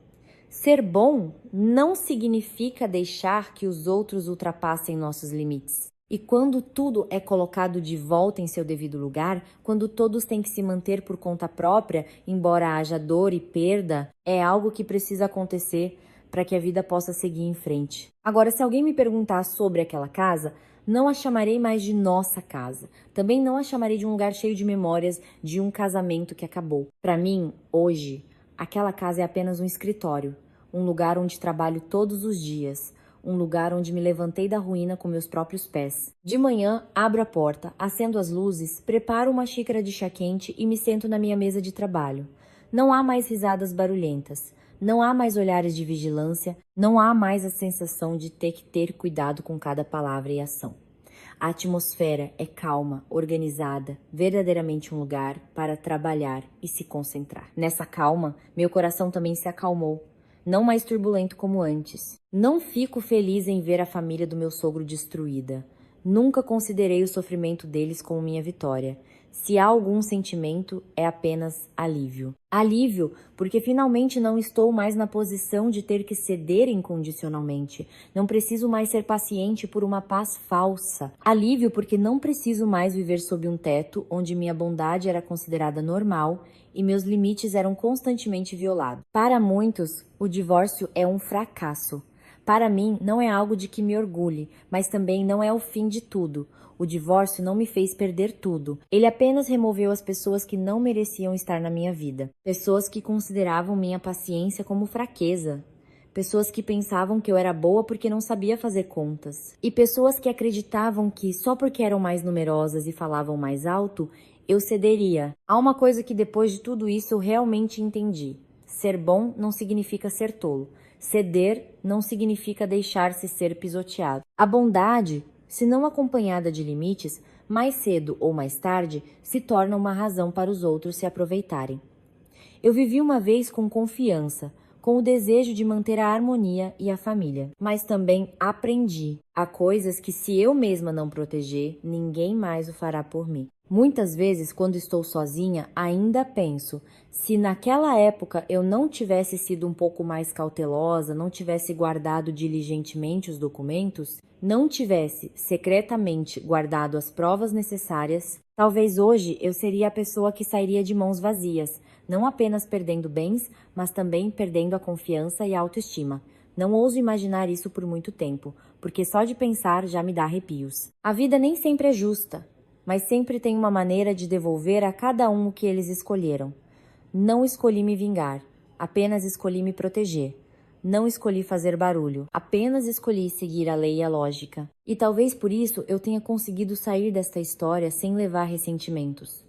Ser bom não significa deixar que os outros ultrapassem nossos limites. E quando tudo é colocado de volta em seu devido lugar, quando todos têm que se manter por conta própria, embora haja dor e perda, é algo que precisa acontecer para que a vida possa seguir em frente. Agora, se alguém me perguntar sobre aquela casa, não a chamarei mais de nossa casa. Também não a chamarei de um lugar cheio de memórias de um casamento que acabou. Para mim, hoje, aquela casa é apenas um escritório, um lugar onde trabalho todos os dias, um lugar onde me levantei da ruína com meus próprios pés. De manhã, abro a porta, acendo as luzes, preparo uma xícara de chá quente e me sento na minha mesa de trabalho. Não há mais risadas barulhentas. Não há mais olhares de vigilância, não há mais a sensação de ter cuidado com cada palavra e ação. A atmosfera é calma, organizada, verdadeiramente um lugar para trabalhar e se concentrar. Nessa calma, meu coração também se acalmou, não mais turbulento como antes. Não fico feliz em ver a família do meu sogro destruída. Nunca considerei o sofrimento deles como minha vitória. Se há algum sentimento, é apenas alívio. Alívio, porque finalmente não estou mais na posição de ter que ceder incondicionalmente. Não preciso mais ser paciente por uma paz falsa. Alívio, porque não preciso mais viver sob um teto onde minha bondade era considerada normal e meus limites eram constantemente violados. Para muitos, o divórcio é um fracasso. Para mim, não é algo de que me orgulhe, mas também não é o fim de tudo. O divórcio não me fez perder tudo. Ele apenas removeu as pessoas que não mereciam estar na minha vida. Pessoas que consideravam minha paciência como fraqueza. Pessoas que pensavam que eu era boa porque não sabia fazer contas. E pessoas que acreditavam que só porque eram mais numerosas e falavam mais alto, eu cederia. Há uma coisa que depois de tudo isso eu realmente entendi. Ser bom não significa ser tolo. Ceder não significa deixar-se ser pisoteado. A bondade, se não acompanhada de limites, mais cedo ou mais tarde, se torna uma razão para os outros se aproveitarem. Eu vivi uma vez com confiança, com o desejo de manter a harmonia e a família, mas também aprendi. Há coisas que, se eu mesma não proteger, ninguém mais o fará por mim. Muitas vezes, quando estou sozinha, ainda penso: se naquela época eu não tivesse sido um pouco mais cautelosa, não tivesse guardado diligentemente os documentos, não tivesse secretamente guardado as provas necessárias, talvez hoje eu seria a pessoa que sairia de mãos vazias, não apenas perdendo bens, mas também perdendo a confiança e a autoestima. Não ouso imaginar isso por muito tempo, porque só de pensar já me dá arrepios. A vida nem sempre é justa, mas sempre tem uma maneira de devolver a cada um o que eles escolheram. Não escolhi me vingar, apenas escolhi me proteger. Não escolhi fazer barulho, apenas escolhi seguir a lei e a lógica. E talvez por isso eu tenha conseguido sair desta história sem levar ressentimentos.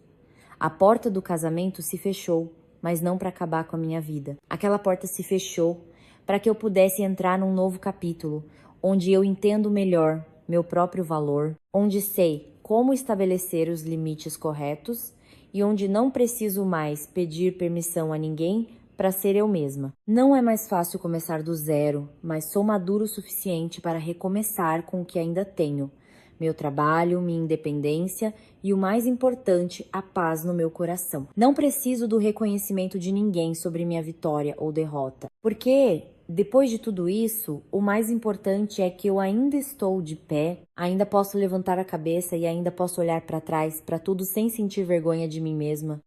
A porta do casamento se fechou, mas não para acabar com a minha vida. Aquela porta se fechou para que eu pudesse entrar num novo capítulo, onde eu entendo melhor meu próprio valor, onde sei como estabelecer os limites corretos e onde não preciso mais pedir permissão a ninguém para ser eu mesma. Não é mais fácil começar do zero, mas sou maduro o suficiente para recomeçar com o que ainda tenho: meu trabalho, minha independência e, o mais importante, a paz no meu coração. Não preciso do reconhecimento de ninguém sobre minha vitória ou derrota, porque depois de tudo isso, o mais importante é que eu ainda estou de pé, ainda posso levantar a cabeça e ainda posso olhar para trás para tudo sem sentir vergonha de mim mesma.